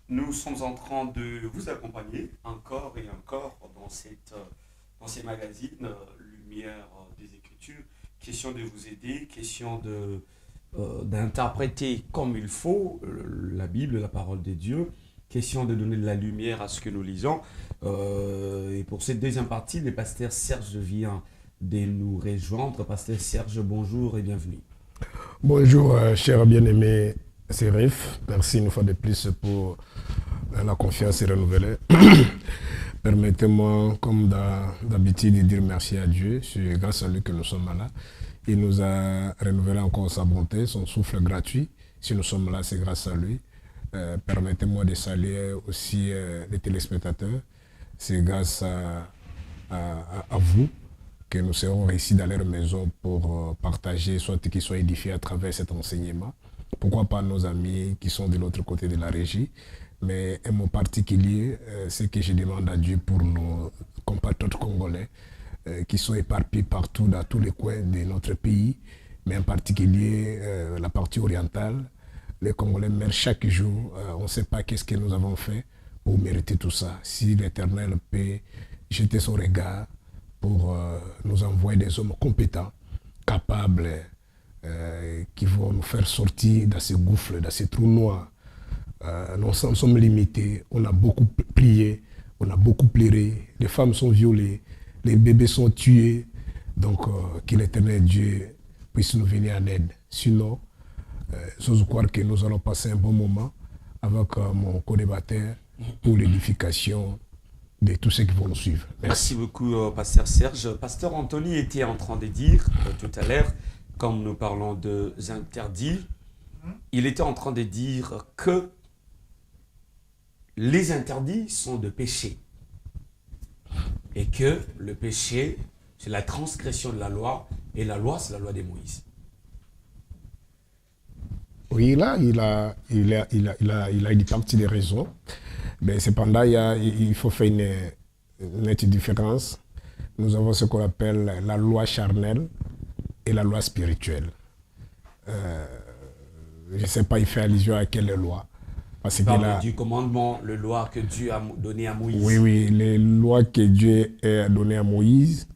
Nous sommes en train de vous accompagner encore et encore dans ces magazines Lumière des Écritures. Question de vous aider, question d'interpréter comme il faut la Bible, la parole de Dieu. Question de donner de la lumière à ce que nous lisons. Et pour cette deuxième partie, le pasteur Serge vient de nous rejoindre. Pasteur Serge, bonjour et bienvenue. Bonjour, cher bien-aimé Sérif. Merci une fois de plus pour la confiance renouvelée. Permettez-moi, comme d'habitude, de dire merci à Dieu. C'est grâce à lui que nous sommes là. Il nous a renouvelé encore sa bonté, son souffle gratuit. Si nous sommes là, c'est grâce à lui. Permettez-moi de saluer aussi les téléspectateurs. C'est grâce à vous que nous serons ici dans leur maison pour partager, soit qu'ils soient édifiés à travers cet enseignement. Pourquoi pas nos amis qui sont de l'autre côté de la régie. Mais un mot particulier, c'est que je demande à Dieu pour nos compatriotes congolais qui sont éparpillés partout, dans tous les coins de notre pays, mais en particulier la partie orientale. Les Congolais meurent chaque jour. On ne sait pas qu'est-ce que nous avons fait pour mériter tout ça. Si l'Éternel peut jeter son regard pour nous envoyer des hommes compétents, capables, qui vont nous faire sortir dans ces gouffres, dans ces trous noirs. Nous sommes limités, on a beaucoup prié, on a beaucoup pleuré, les femmes sont violées, les bébés sont tués. Donc, que l'Éternel Dieu puisse nous venir en aide. Sinon, j'ose croire que nous allons passer un bon moment avec mon co-débatteur pour l'édification de tous ceux qui vont nous suivre. Merci beaucoup, Pasteur Serge. Pasteur Anthony était en train de dire tout à l'heure, comme nous parlons de interdits, il était en train de dire que les interdits sont de péché. Et que le péché, c'est la transgression de la loi, et la loi, c'est la loi de Moïse. Oui, là, il a une partie des raisons. Mais cependant, il faut faire une nette différence. Nous avons ce qu'on appelle la loi charnelle et la loi spirituelle. Je ne sais pas, il fait allusion à quelle loi. Parce que du commandement, le loi que Dieu a donné à Moïse. Oui, les lois que Dieu a données à Moïse,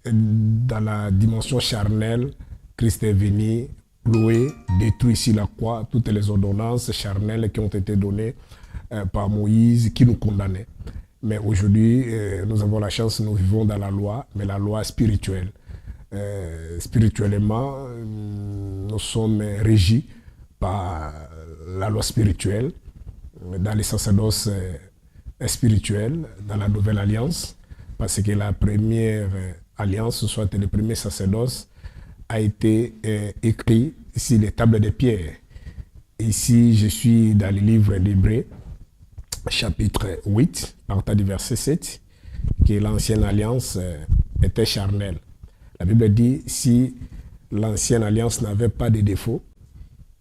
dans la dimension charnelle, Christ est venu louer, détruire ici la croix, toutes les ordonnances charnelles qui ont été données par Moïse, qui nous condamnaient. Mais aujourd'hui, nous avons la chance, nous vivons dans la loi, mais la loi spirituelle. Spirituellement, nous sommes régis par la loi spirituelle, dans les sacerdoces spirituels, dans la nouvelle alliance, parce que la première alliance, soit le premier sacerdoce, a été écrit sur les tables de pierre. Ici, je suis dans le livre d'Hébreux, chapitre 8, partant du verset 7, que l'ancienne alliance était charnelle. La Bible dit, si l'ancienne alliance n'avait pas de défaut,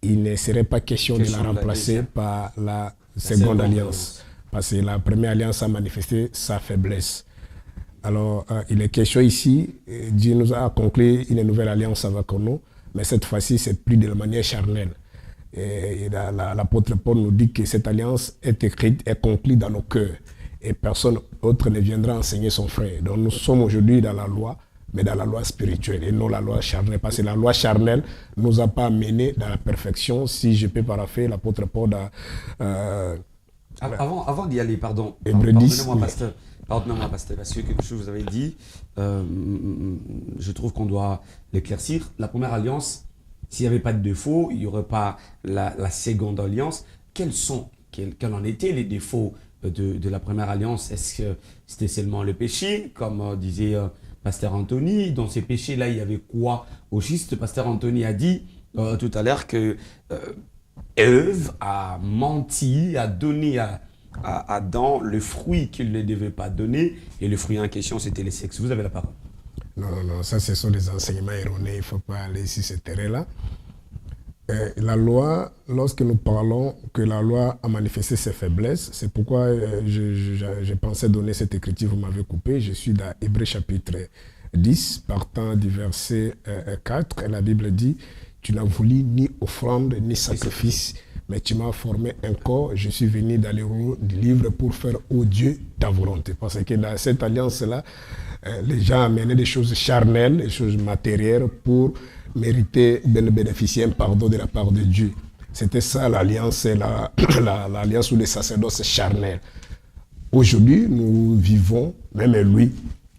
il ne serait pas question de la remplacer par la seconde alliance. Parce que la première alliance a manifesté sa faiblesse. Alors, il est question ici, Dieu nous a conclu une nouvelle alliance avec nous, mais cette fois-ci, c'est plus de la manière charnelle. Et l'apôtre Paul nous dit que cette alliance est écrite, est conclue dans nos cœurs. Et personne autre ne viendra enseigner son frère. Donc, nous sommes aujourd'hui dans la loi, mais dans la loi spirituelle et non la loi charnelle. Parce que la loi charnelle ne nous a pas amenés dans la perfection. Si je peux paraphrer l'apôtre Paul avant d'y aller, pardonnez-moi, pasteur, parce que quelque chose que vous avez dit, je trouve qu'on doit l'éclaircir. La première alliance, s'il n'y avait pas de défaut, il n'y aurait pas la seconde alliance. Quels en étaient les défauts de la première alliance? Est-ce que c'était seulement le péché, comme disait Pasteur Anthony? Dans ces péchés-là, il y avait quoi au juste? Pasteur Anthony a dit tout à l'heure que Ève a menti, a donné à Adam le fruit qu'il ne devait pas donner, et le fruit en question, c'était le sexe. Vous avez la parole. Non, ça, ce sont des enseignements erronés. Il ne faut pas aller sur ce terrain-là. La loi, lorsque nous parlons que la loi a manifesté ses faiblesses, c'est pourquoi je pensais donner cette écriture, vous m'avez coupé. Je suis dans Hébreux chapitre 10, partant du verset 4. Et la Bible dit, tu n'as voulu ni offrande ni sacrifice, mais tu m'as formé un corps, je suis venu dans les roues du livre pour faire, ô Dieu, ta volonté. Parce que dans cette alliance-là, les gens amenaient des choses charnelles, des choses matérielles pour mériter de bénéficier un pardon de la part de Dieu. C'était ça l'alliance, l'alliance où les sacerdoces charnels. Aujourd'hui, nous vivons, même lui,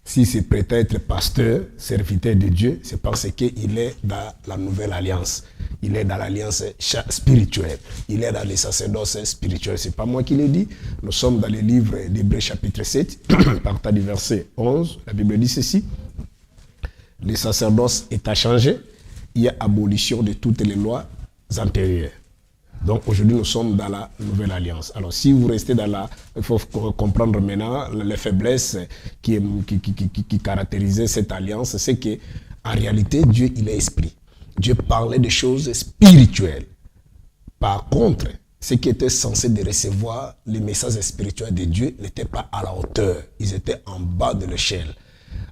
s'il se prétend être pasteur, serviteur de Dieu, c'est parce qu'il est dans la nouvelle alliance. Il est dans l'alliance spirituelle. Il est dans les sacerdoces spirituels. Ce n'est pas moi qui l'ai dit. Nous sommes dans le livre d'Hébreux chapitre 7, partant du verset 11. La Bible dit ceci. Le sacerdoce est à changer. Il y a abolition de toutes les lois antérieures. Donc aujourd'hui, nous sommes dans la nouvelle alliance. Alors si vous restez dans la... Il faut comprendre maintenant les faiblesses qui caractérisaient cette alliance. C'est qu'en réalité, Dieu, il est esprit. Dieu parlait de choses spirituelles. Par contre, ceux qui étaient censés de recevoir les messages spirituels de Dieu n'étaient pas à la hauteur. Ils étaient en bas de l'échelle.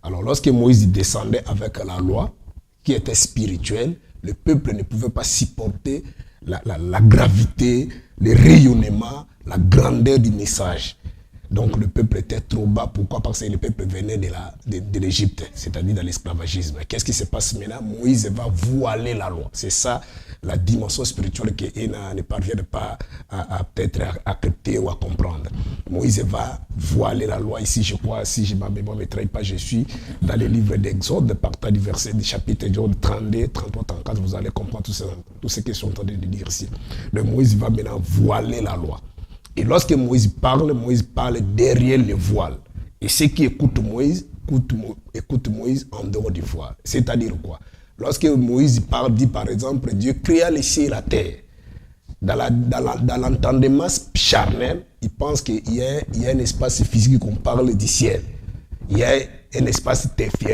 Alors lorsque Moïse descendait avec la loi, qui était spirituelle, le peuple ne pouvait pas supporter la gravité, le rayonnement, la grandeur du message. Donc le peuple était trop bas. Pourquoi? Parce que le peuple venait de l'Égypte, c'est-à-dire de l'esclavagisme. Qu'est-ce qui se passe maintenant? Moïse va voiler la loi. C'est ça la dimension spirituelle qu'Éna ne parvient pas à peut-être à capter ou à comprendre. Moïse va voiler la loi. Ici, je crois, si ma mémoire ne me trahit pas, je suis dans le livre d'Exode, partant du verset du chapitre 32, 33, 34, vous allez comprendre tout ce qu'ils sont en train de dire ici. Donc Moïse va maintenant voiler la loi. Et lorsque Moïse parle derrière le voile. Et ceux qui écoutent Moïse, écoutent Moïse en dehors du voile. C'est-à-dire quoi? Lorsque Moïse parle, dit par exemple, Dieu créa les cieux et la terre. Dans l'entendement charnel, il pense qu'il y a un espace physique qu'on parle du ciel. Il y a un espace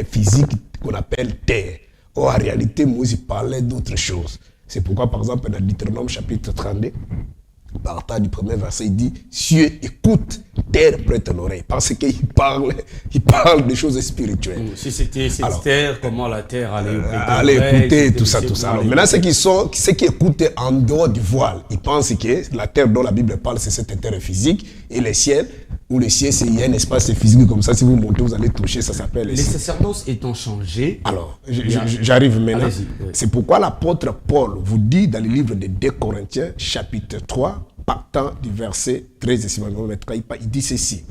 physique qu'on appelle terre. Or, en réalité, Moïse parlait d'autre chose. C'est pourquoi, par exemple, dans Deutéronome chapitre 32, partant du premier verset, il dit « Cieux, écoute, terre, prête l'oreille ». Parce qu'il parle des choses spirituelles. Si c'était cette terre, comment la terre allait écouter tout ça. Alors, maintenant, ceux qui écoutent en dehors du voile, ils pensent que la terre dont la Bible parle, c'est cette terre physique, et le ciel, où le ciel, il y a un espace physique comme ça, si vous montez, vous allez toucher, ça s'appelle les sacerdoces étant changés. Alors, j'arrive maintenant. C'est pourquoi l'apôtre Paul vous dit dans le livre de 2 Corinthiens, chapitre 3, partant du verset 13, si ma mémoire ne me trahit pas, il dit ceci.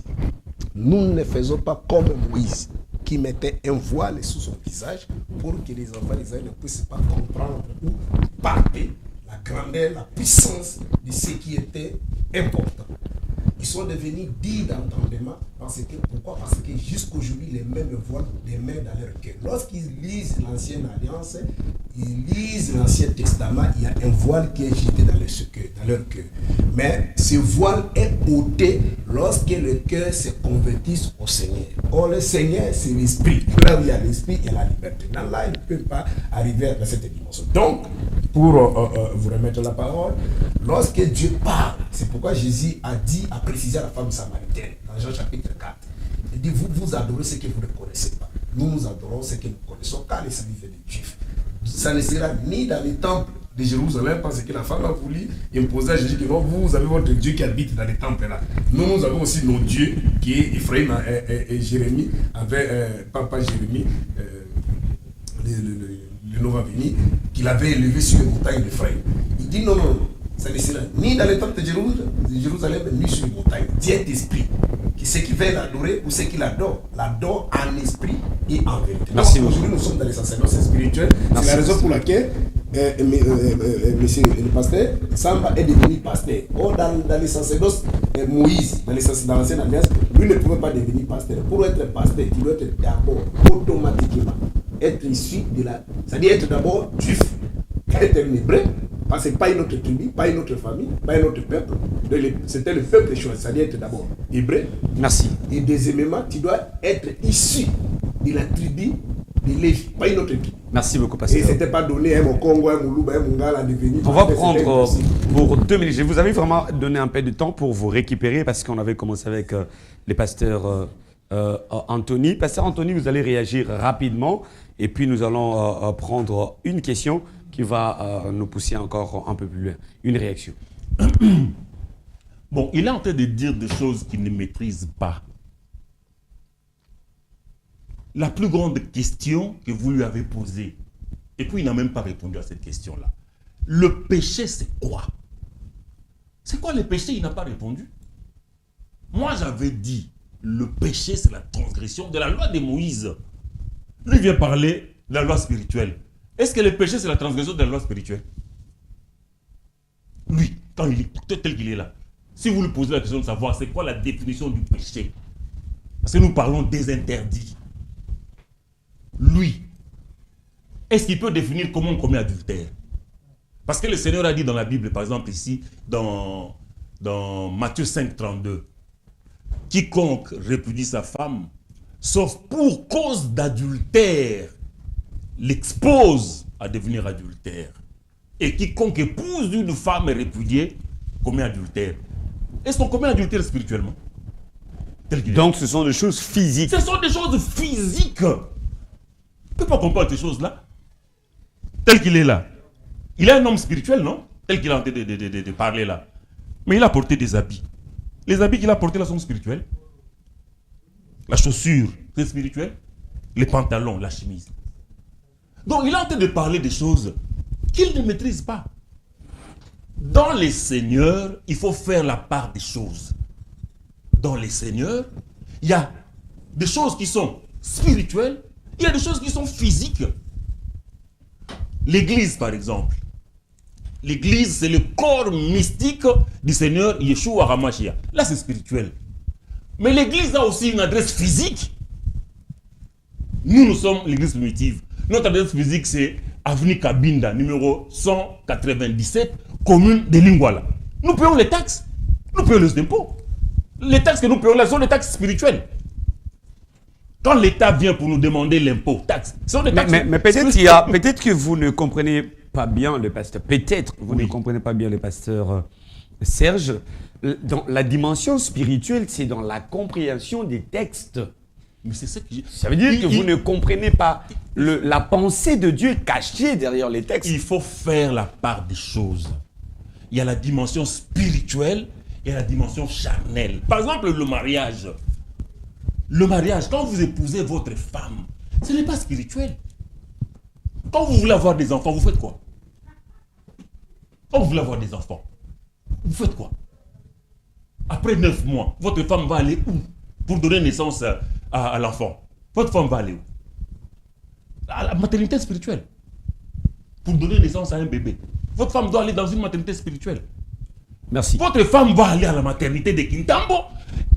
Nous ne faisons pas comme Moïse, qui mettait un voile sous son visage pour que les enfants d'Israël ne puissent pas comprendre ou palper la grandeur, la puissance de ce qui était important. Ils sont devenus dits d'entendement. Pourquoi? Parce que jusqu'aujourd'hui, les mêmes voiles demeurent dans leur cœur. Lorsqu'ils lisent l'Ancienne Alliance, ils lisent l'Ancien Testament, il y a un voile qui est jeté dans leur cœur. Mais ce voile est ôté lorsque le cœur se convertit au Seigneur. Or, le Seigneur, c'est l'Esprit. Là où il y a l'Esprit, il y a la liberté. Là, il ne peut pas arriver à cette dimension. Donc, pour vous remettre la parole, lorsque Dieu parle, c'est pourquoi Jésus a précisé à la femme samaritaine, dans Jean chapitre 4, il dit, vous adorez ce que vous ne connaissez pas. Nous adorons ce que nous connaissons, car les salut vient des Juifs. Ça ne sera ni dans les temples de Jérusalem, parce que la femme a voulu imposer à Jésus que non, vous avez votre Dieu qui habite dans les temples là. Nous avons aussi nos dieux, qui est Ephraïm et Jérémie, avec papa Jérémie, le nom va venir, qu'il avait élevé sur les montagnes d'Ephraïm. Il dit non, ça ne sera ni dans les temples de Jérusalem, ni sur les montagnes. Dieu est esprit. Ceux qui veulent l'adorer ou ceux qui l'adorent en esprit et en vérité. Merci. Aujourd'hui, nous sommes dans les sacerdoces spirituels. C'est la raison pour laquelle monsieur le pasteur Samba est devenu pasteur. Or, dans les sacerdoces, Moïse, dans l'ancienne alliance, lui ne pouvait pas devenir pasteur. Pour être pasteur, il doit être d'abord automatiquement être issu c'est-à-dire être d'abord juif, être un hébreu, parce que pas une autre tribu, pas une autre famille, pas un autre peuple. C'était le peuple choisi, c'est-à-dire être d'abord hébreu. Merci. Et deuxièmement, tu dois être issu de la tribu de Lévi, pas une autre tribu. Merci beaucoup, pasteur. Et c'était pas donné à mon Congo, à mon Louba, à mon Gala à devenir. On va prendre pour 2 minutes. Je vous avais vraiment donné un peu de temps pour vous récupérer parce qu'on avait commencé avec les pasteurs Anthony. Pasteur Anthony, vous allez réagir rapidement et puis nous allons prendre une question qui va nous pousser encore un peu plus loin. Une réaction. Bon, il est en train de dire des choses qu'il ne maîtrise pas. La plus grande question que vous lui avez posée, et puis il n'a même pas répondu à cette question-là. Le péché, c'est quoi? C'est quoi le péché? Il n'a pas répondu. Moi, j'avais dit, le péché, c'est la transgression de la loi de Moïse. Lui vient parler de la loi spirituelle. Est-ce que le péché, c'est la transgression de la loi spirituelle? Lui, quand il est tel qu'il est là, si vous lui posez la question de savoir c'est quoi la définition du péché, parce que nous parlons des interdits, lui, est-ce qu'il peut définir comment on commet adultère? Parce que le Seigneur a dit dans la Bible, par exemple ici, dans Matthieu 5, 32, quiconque répudie sa femme, sauf pour cause d'adultère, l'expose à devenir adultère. Et quiconque épouse une femme répudiée, commet adultère. Est-ce qu'on commet adultère spirituellement? Donc ce sont des choses physiques. Ce sont des choses physiques. On ne peut pas comprendre ces choses-là. Tel qu'il est là. Il est un homme spirituel, non? Tel qu'il est en train de parler là. Mais il a porté des habits. Les habits qu'il a portés là sont spirituels. La chaussure, c'est spirituel. Les pantalons, la chemise. Donc il est en train de parler des choses qu'il ne maîtrise pas. Dans les seigneurs, il faut faire la part des choses. Dans les seigneurs, il y a des choses qui sont spirituelles, il y a des choses qui sont physiques. L'église, par exemple. L'église, c'est le corps mystique du Seigneur Yeshua HaMashiach. Là, c'est spirituel. Mais l'église a aussi une adresse physique. Nous sommes l'église primitive. Notre adresse physique, c'est Avenue Kabinda, numéro 197, commune de Lingwala. Nous payons les taxes. Nous payons les impôts. Les taxes que nous payons là sont des taxes spirituelles. Quand l'État vient pour nous demander l'impôt, taxes, ce sont des taxes. Mais peut-être que vous ne comprenez pas bien le pasteur. Peut-être vous ne comprenez pas bien le pasteur Serge. Dans la dimension spirituelle, c'est dans la compréhension des textes. Mais c'est ça que ça veut dire que vous ne comprenez pas la pensée de Dieu cachée derrière les textes. Il faut faire la part des choses. Il y a la dimension spirituelle et la dimension charnelle. Par exemple, le mariage. Le mariage, quand vous épousez votre femme, ce n'est pas spirituel. Quand vous voulez avoir des enfants, vous faites quoi? Quand vous voulez avoir des enfants, vous faites quoi? Après 9 mois, votre femme va aller où pour donner naissance à l'enfant? Votre femme va aller où? À la maternité spirituelle. Pour donner naissance à un bébé. Votre femme doit aller dans une maternité spirituelle. Merci. Votre femme va aller à la maternité de Kintambo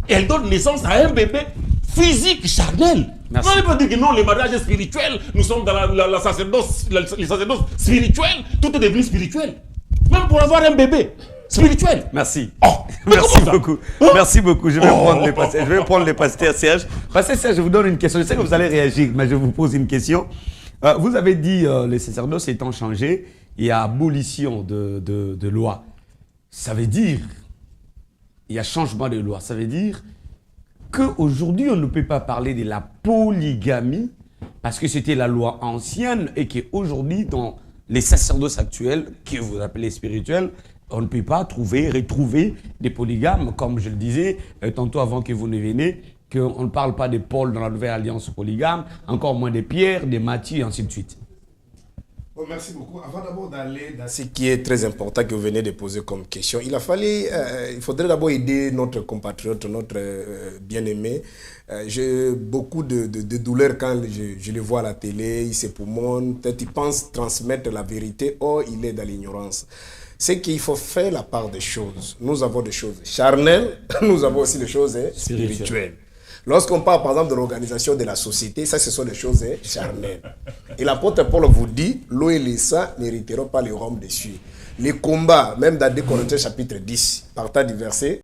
et elle donne naissance à un bébé physique, charnel. Merci. On ne peut pas dire que non, le mariage est spirituel, nous sommes dans la sacerdoce, les sacerdoces spirituelles, tout est devenu spirituel. Même pour avoir un bébé spirituel. Merci. Oh, merci beaucoup. Merci beaucoup. Je vais prendre le pasteur Serge. Pasteur Serge, je vous donne une question. Je sais que vous allez réagir, mais je vous pose une question. Vous avez dit les sacerdoces étant changés, il y a abolition de loi. Ça veut dire, il y a changement de loi. Ça veut dire qu'aujourd'hui, on ne peut pas parler de la polygamie parce que c'était la loi ancienne et qu'aujourd'hui, dans les sacerdoces actuels, que vous appelez spirituels, on ne peut pas retrouver des polygames, comme je le disais tantôt avant que vous ne veniez, qu'on ne parle pas de Paul dans la Nouvelle Alliance polygame, encore moins de Pierre, de Matthieu, et ainsi de suite. Bon, merci beaucoup. Avant d'abord d'aller dans ce qui est très important que vous venez de poser comme question, il faudrait d'abord aider notre compatriote, notre bien-aimé. J'ai beaucoup de douleurs quand je le vois à la télé, il s'époumonne, peut-être il pense transmettre la vérité, or il est dans l'ignorance. C'est qu'il faut faire la part des choses. Nous avons des choses charnelles, nous avons aussi des choses spirituelles. Lorsqu'on parle par exemple de l'organisation de la société, ça ce sont des choses charnelles. Et l'apôtre Paul vous dit, l'eau et le sang n'hériteront pas le royaume des cieux. Les combats, même dans 2 Corinthiens chapitre 10, partant du verset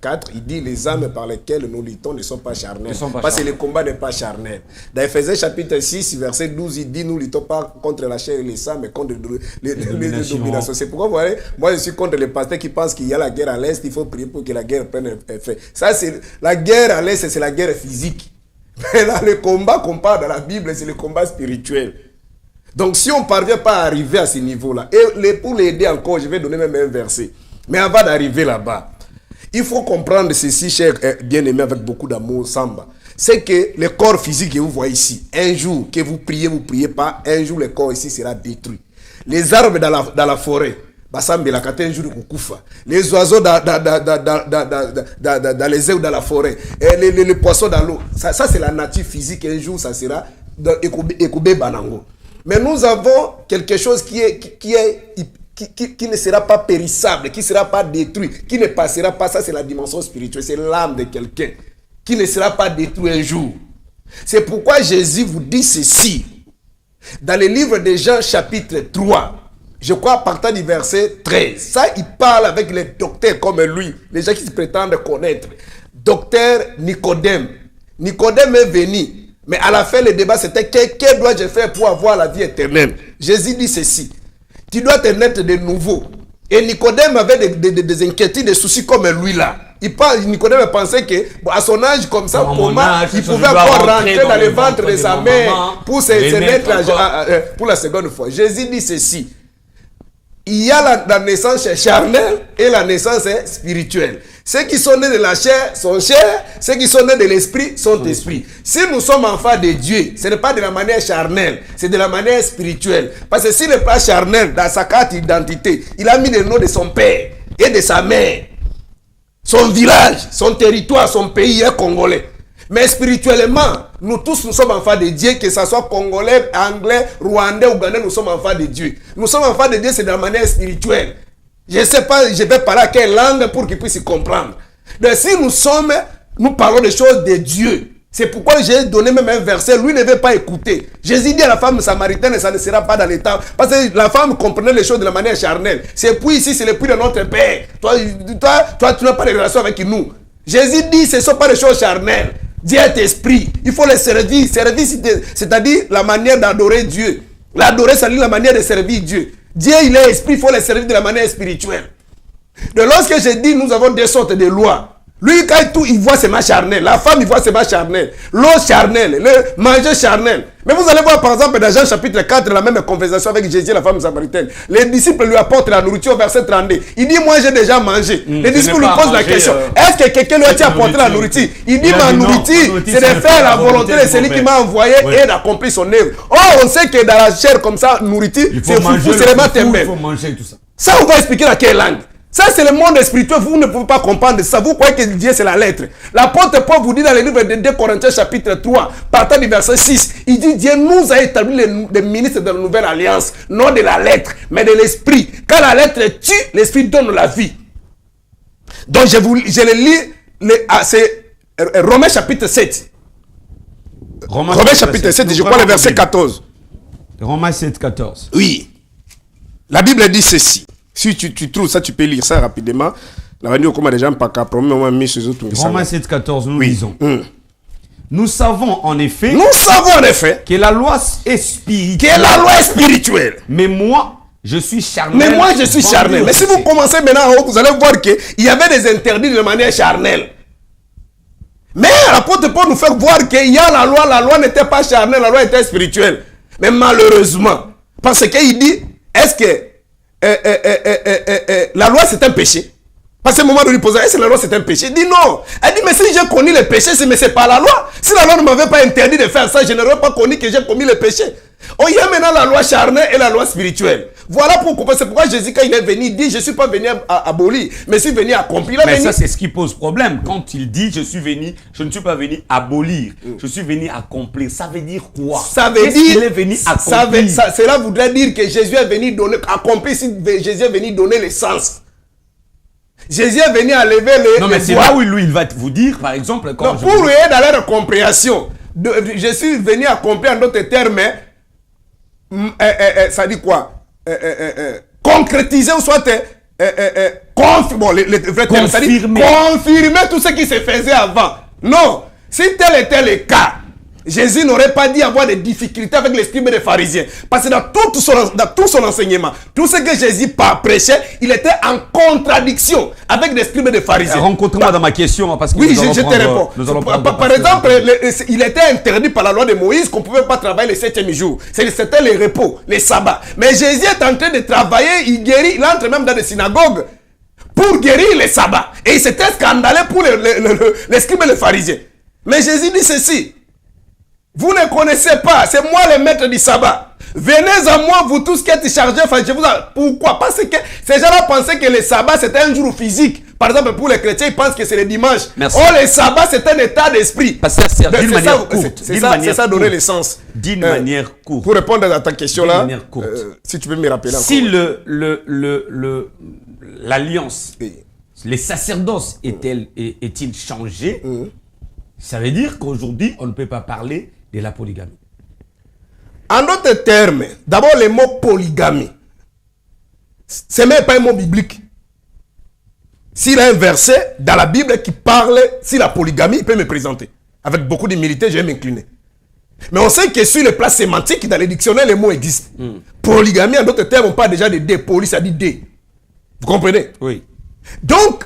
4, il dit les âmes par lesquelles nous luttons ne sont pas charnelles. Parce que le combat n'est pas charnel. Dans Ephésiens chapitre 6, verset 12, il dit nous luttons pas contre la chair et les sang, mais contre les dominations. C'est pourquoi vous voyez, moi je suis contre les pasteurs qui pensent qu'il y a la guerre à l'Est, il faut prier pour que la guerre prenne effet. Ça, c'est la guerre à l'Est, c'est la guerre physique. Mais là, le combat qu'on parle dans la Bible, c'est le combat spirituel. Donc si on ne parvient pas à arriver à ce niveau-là, et pour l'aider encore, je vais donner même un verset. Mais avant d'arriver là-bas, il faut comprendre ceci, cher bien-aimé, avec beaucoup d'amour, Samba. C'est que le corps physique que vous voyez ici, un jour que vous priez pas, un jour le corps ici sera détruit. Les arbres dans la forêt, un jour les oiseaux dans les œufs dans la forêt, et les poissons dans l'eau, ça c'est la nature physique, un jour ça sera Ekoube Banango. Mais nous avons quelque chose qui ne sera pas périssable, qui ne sera pas détruit, qui ne passera pas. Ça, c'est la dimension spirituelle, c'est l'âme de quelqu'un qui ne sera pas détruit un jour. C'est pourquoi Jésus vous dit ceci. Dans le livre de Jean, chapitre 3, je crois, partant du verset 13. Ça, il parle avec les docteurs comme lui, les gens qui se prétendent connaître. Docteur Nicodème. Nicodème est venu. Mais à la fin, le débat, c'était que dois-je faire pour avoir la vie éternelle? Jésus dit ceci. Tu dois te naître de nouveau. Et Nicodème avait des inquiétudes, des soucis comme lui là. Nicodème pensait que à son âge comme ça, comment il pouvait encore rentrer dans le ventre de sa mère pour se mettre pour la seconde fois. Jésus dit ceci. Il y a la naissance charnelle et la naissance spirituelle. Ceux qui sont nés de la chair sont chair, ceux qui sont nés de l'esprit sont esprit. Si nous sommes enfants de Dieu, ce n'est pas de la manière charnelle, c'est de la manière spirituelle. Parce que s'il n'est pas charnel, dans sa carte d'identité, il a mis le nom de son père et de sa mère. Son village, son territoire, son pays est congolais. Mais spirituellement, nous tous, nous sommes enfants de Dieu, que ce soit congolais, anglais, rwandais, ougandais, nous sommes enfants de Dieu. Nous sommes enfants de Dieu, c'est de la manière spirituelle. Je ne sais pas, je vais parler à quelle langue pour qu'ils puissent comprendre. Donc si nous parlons des choses de Dieu. C'est pourquoi j'ai donné même un verset, lui ne veut pas écouter. Jésus dit à la femme samaritaine, ça ne sera pas dans l'état. Parce que la femme comprenait les choses de la manière charnelle. C'est puits ici, c'est le puits de notre Père. Toi, tu n'as pas de relation avec nous. Jésus dit, ce ne sont pas des choses charnelles. Dieu est esprit. Il faut le servir. Servir, c'est-à-dire la manière d'adorer Dieu. L'adorer, c'est la manière de servir Dieu. Dieu, il est esprit, il faut le servir de la manière spirituelle. Donc lorsque je dis, nous avons deux sortes de lois. Lui, quand il voit ses mains charnelles. La femme, il voit ses mains charnelles. L'eau charnelle, le manger charnel. Mais vous allez voir, par exemple, dans Jean chapitre 4, la même conversation avec Jésus et la femme samaritaine. Les disciples lui apportent la nourriture, verset 32. Il dit, moi, j'ai déjà mangé. Les disciples lui posent la question. Est-ce que quelqu'un lui a apporté la nourriture? Il dit, ma nourriture, c'est de faire la volonté de celui qui m'a envoyé et d'accomplir son œuvre. Or, on sait que dans la chair comme ça, nourriture, c'est fou, c'est les matins. Il faut manger tout ça. Ça, on va expliquer dans quelle langue? Ça, c'est le monde spirituel. Vous ne pouvez pas comprendre ça. Vous croyez que Dieu, c'est la lettre. L'apôtre Paul vous dit dans le livre de 2 Corinthiens, chapitre 3, partant du verset 6, il dit, Dieu nous a établi les ministres de la nouvelle alliance, non de la lettre, mais de l'esprit. Quand la lettre tue, l'esprit donne la vie. Donc, je le lis, c'est Romains chapitre 7. Romains chapitre 7, je crois le verset 14. Romains 7, 14. Oui. La Bible dit ceci. Si tu trouves ça, tu peux lire ça rapidement. Romains 7, 14, nous lisons. Nous savons en effet que la loi est spirituelle. Mais moi, je suis charnel. Mais si vous commencez maintenant, vous allez voir qu'il y avait des interdits de manière charnelle. Mais l'apôtre Paul nous fait voir qu'il y a la loi n'était pas charnelle, la loi était spirituelle. Mais malheureusement, parce qu'il dit, est-ce que la loi c'est un péché? Parce qu'à un moment de lui poser, est-ce que la loi c'est un péché? Il dit non. Elle dit, mais si j'ai connu le péché, mais c'est pas la loi. Si la loi ne m'avait pas interdit de faire ça, je n'aurais pas connu que j'ai commis le péché. Oh, il y a maintenant la loi charnelle et la loi spirituelle. Voilà pourquoi, c'est pourquoi Jésus, quand il est venu, il dit, je ne suis pas venu à abolir, mais je suis venu à accomplir. Mais ça, c'est ce qui pose problème. Quand il dit, je ne suis pas venu abolir, je suis venu accomplir. Ça veut dire quoi? Ça veut dire qu'il est venu accomplir. Cela voudrait dire que Jésus est venu donner, accomplir, si Jésus est venu donner le sens. Jésus est venu à lever les... Non, mais c'est là où lui, il va vous dire, par exemple... Quand pour lui, dans leur compréhension, je suis venu accomplir en d'autres termes, ça dit quoi? Concrétiser ou soit... confirmer tout ce qui se faisait avant. Non, si tel était le cas, Jésus n'aurait pas dit avoir des difficultés avec les scribes et les pharisiens. Parce que dans tout son enseignement, tout ce que Jésus prêchait, il était en contradiction avec les scribes et les pharisiens. Rencontre-moi dans ma question. Parce que oui, je te réponds. Par exemple, il était interdit par la loi de Moïse qu'on ne pouvait pas travailler le 7e jour. C'était le repos, les sabbats. Mais Jésus est en train de travailler, il guérit, il entre même dans des synagogues. pour guérir les sabbats. Et ils s'étaient scandalés pour les scribes et les pharisiens. Mais Jésus dit ceci. Vous ne connaissez pas, c'est moi le maître du sabbat. Venez à moi, vous tous qui êtes chargés. Pourquoi? Parce que ces gens-là pensaient que le sabbat c'était un jour physique. Par exemple, pour les chrétiens, ils pensent que c'est le dimanche. Merci. Oh, le sabbat c'est un état d'esprit. D'une manière courte. C'est ça donner le sens. D'une manière courte. Pour répondre à ta question là, courte. si tu peux me rappeler encore. Si l'alliance, les sacerdoces est-il changé, ça veut dire qu'aujourd'hui, on ne peut pas parler de la polygamie. En d'autres termes, d'abord le mot polygamie, ce n'est même pas un mot biblique. S'il y a un verset dans la Bible qui parle sur la polygamie, il peut me présenter. Avec beaucoup d'humilité, je vais m'incliner. Mais on sait que sur le plan sémantique, dans les dictionnaires, les mots existent. Polygamie, en d'autres termes, on parle déjà de D. Poly, ça dit D. Vous comprenez? Oui. Donc,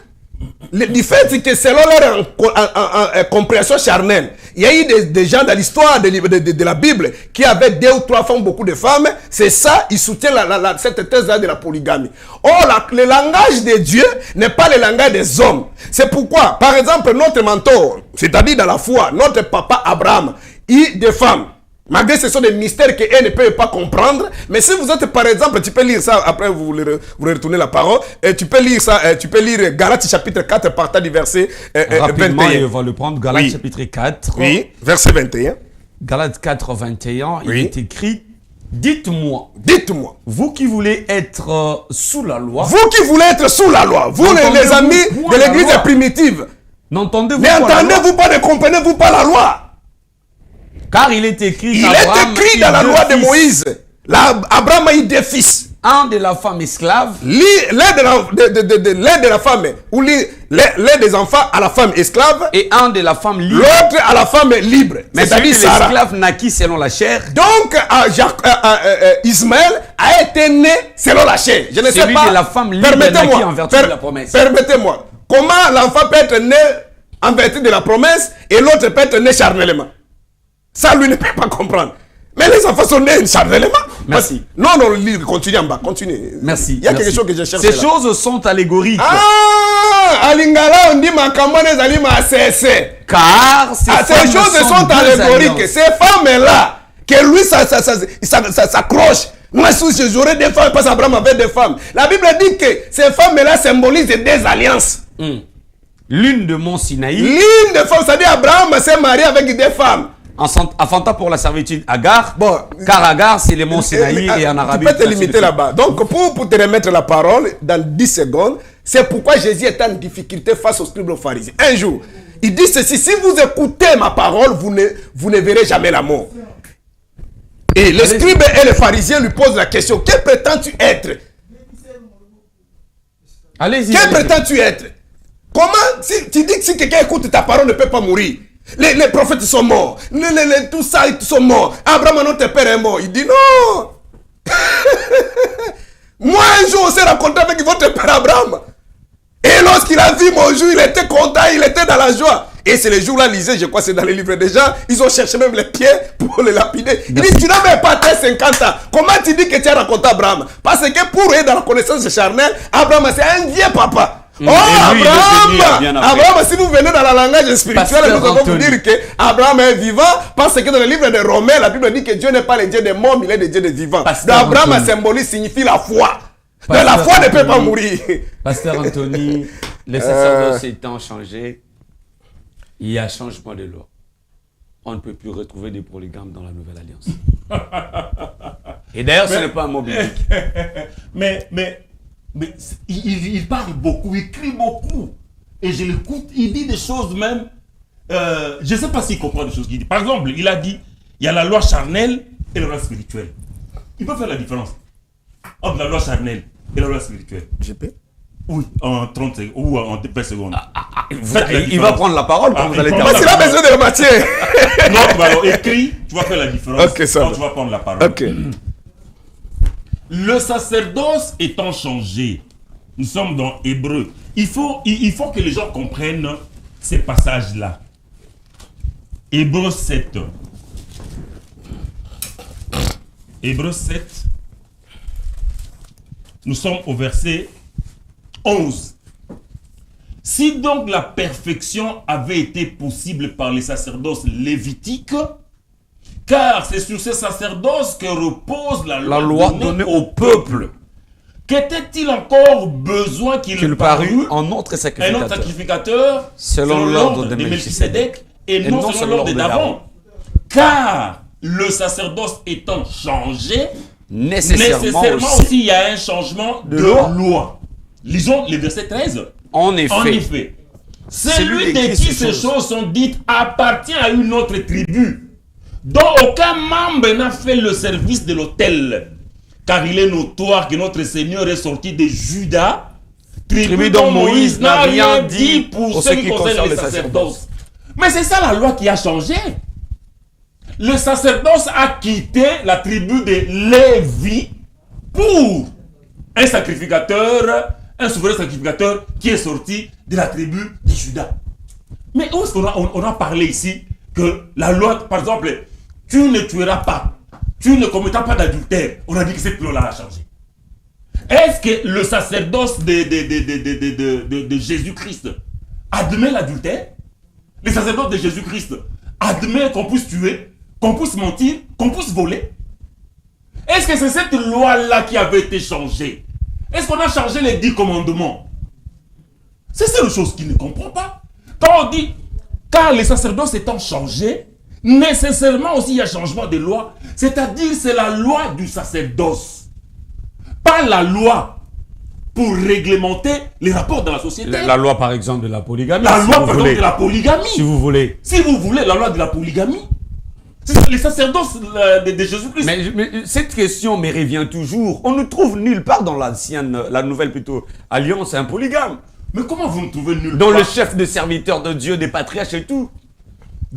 du fait c'est que selon leur compréhension charnelle, il y a eu des gens dans l'histoire de la Bible qui avaient 2 ou 3 femmes, beaucoup de femmes. C'est ça, ils soutiennent cette thèse-là de la polygamie. Or, le langage de Dieu n'est pas le langage des hommes. C'est pourquoi, par exemple, notre mentor, c'est-à-dire dans la foi, notre papa Abraham, il des femmes. Malgré que ce sont des mystères qu'elles ne peuvent pas comprendre. Mais si vous êtes, par exemple, tu peux lire ça, après vous retournez la parole, et tu peux lire ça, tu peux lire Galates chapitre 4, partant du verset rapidement, 21. on va le prendre. Galates chapitre 4. Oui, verset 21. Galates 4, 21, il Oui. est écrit, dites-moi, Dites-moi, vous qui voulez être sous la loi, vous qui voulez être sous la loi, vous les N'entendez-vous amis point de la l'église loi? primitive, n'entendez-vous pas la loi? n'entendez-vous pas, ne comprenez-vous pas la loi? Car il est écrit Il qu'Abraham est écrit eut dans la 2 loi de fils. Moïse. Abraham a eu 2 fils. Un de la femme esclave L'aide de la femme, ou l'aide des enfants à la femme esclave, et un de la femme libre. l'autre à la femme libre. Mais celui C'est-à-dire de Sarah. l'esclave naquit selon la chair. Donc, Ismaël a été né selon la chair. Je ne sais Celui pas. de la femme libre naquit en vertu de la promesse. Permettez-moi. Comment l'enfant peut être né en vertu de la promesse et l'autre peut être né charnellement? Ça, lui ne peut pas comprendre. Mais les enfants sont nés charnellement. Merci. Non, continue en bas, continue. Merci. Il y a merci. quelque chose que je cherche Ces là. choses sont allégoriques. Ah, à Lingala, on dit Makamane Zalima ACC. Car ces Ces choses sont allégoriques. Ces femmes-là, que lui, ça s'accroche. Moi, si j'aurais des femmes, parce qu'Abraham avait des femmes. La Bible dit que ces femmes-là symbolisent des alliances. L'une de Mont Sinaï, L'une des femmes, c'est-à-dire Abraham s'est marié avec des femmes. affronta pour la servitude Agar. Bon. Car Agar, c'est le Mont Sinaï et en Arabie. Tu peux te limiter là-bas. Donc, pour te remettre la parole dans 10 secondes, c'est pourquoi Jésus est en difficulté face aux scribes et aux pharisiens. Un jour, il dit ceci: si vous écoutez ma parole, vous ne verrez jamais la mort. Et les scribes et les pharisiens lui posent la question: que prétends-tu être? Allez-y. Que allez-y. prétends-tu être? Comment, si tu dis que si quelqu'un écoute ta parole, ne peut pas mourir. Les prophètes sont morts. Tout ça, ils sont morts. Abraham, notre père, est mort. Il dit non. Moi, un jour, on s'est rencontré avec votre père Abraham. Et lorsqu'il a vu mon jour, il était content, il était dans la joie. Et c'est le jour-là, lisez, je crois que c'est dans les livres des gens, ils ont cherché même les pieds pour les lapider. Il dit, tu n'as même pas atteint 50 ans. Comment tu dis que tu as rencontré Abraham? Parce que pour eux, dans la connaissance charnelle, Abraham, c'est un vieux papa. Oh, lui, il est devenu Abraham! bien après. Abraham, si vous venez dans la langage spirituel, Pasteur nous allons vous Anthony. dire que Abraham est vivant, parce que dans le livre de Romains, la Bible dit que Dieu n'est pas le Dieu des morts, mais il est le Dieu des vivants. Pasteur Donc, Abraham, Anthony. symbolise, signifie la foi. Donc, Pasteur la foi ne peut pas Anthony. mourir. Pasteur Anthony, les sacerdoces étant changés, il y a changement de loi. On ne peut plus retrouver des polygames dans la nouvelle alliance. Et d'ailleurs, ce n'est pas un mot biblique. Mais il parle beaucoup, il crie beaucoup. Et je l'écoute, il dit des choses même. Je ne sais pas s'il comprend des choses qu'il dit. Par exemple, il a dit il y a la loi charnelle et la loi spirituelle. Il peut faire la différence entre la loi charnelle et la loi spirituelle. Je peux. Oui, en 30 secondes ou en 20 secondes. Il Faites la va différence. prendre la parole quand Ah, vous allez il prend Parce qu'il a besoin de la matière. Non, tu vas alors écrit, tu vas faire la différence. Ok, ça quand va. tu vas prendre la parole. Ok. Le sacerdoce étant changé, nous sommes dans Hébreu. Il faut que les gens comprennent ces passages-là. Hébreu 7. Hébreu 7. Nous sommes au verset 11. Si donc la perfection avait été possible par les sacerdoces lévitiques, car c'est sur ces sacerdoces que repose la loi donnée au peuple, qu'était-il encore besoin qu'il parût un autre sacrificateur selon l'ordre de Melchisédek et non selon l'ordre d'avant? Car le sacerdoce étant changé, nécessairement aussi il y a un changement de loi. Lisons le verset 13. En effet, celui de qui ces choses sont dites appartient à une autre tribu, dont aucun membre n'a fait le service de l'autel. Car il est notoire que notre Seigneur est sorti de Juda, tribu dont Moïse n'a rien dit pour ce qui concerne les sacerdoces. Mais c'est ça la loi qui a changé. Le sacerdoce a quitté la tribu de Lévi pour un sacrificateur, un souverain sacrificateur qui est sorti de la tribu de Juda. Mais où est-ce qu'on a parlé ici que la loi, par exemple, tu ne tueras pas, tu ne commettras pas d'adultère. On a dit que cette loi-là a changé. Est-ce que le sacerdoce de Jésus-Christ admet l'adultère? Le sacerdoce de Jésus-Christ admet qu'on puisse tuer, qu'on puisse mentir, qu'on puisse voler? Est-ce que c'est cette loi-là qui avait été changée? Est-ce qu'on a changé les 10 commandements? C'est une chose qu'il ne comprend pas. Quand on dit, car les sacerdoces étant changés, nécessairement aussi il y a changement de loi. C'est-à-dire c'est la loi du sacerdoce. Pas la loi pour réglementer les rapports dans la société. La loi par exemple de la polygamie. La loi par exemple de la polygamie. Si vous voulez. Si vous voulez la loi de la polygamie. Les sacerdoces de Jésus-Christ. Mais cette question me revient toujours. On ne trouve nulle part dans la nouvelle plutôt alliance un polygame. Mais comment vous ne trouvez nulle dans part? Le chef de serviteur de Dieu, des patriarches et tout.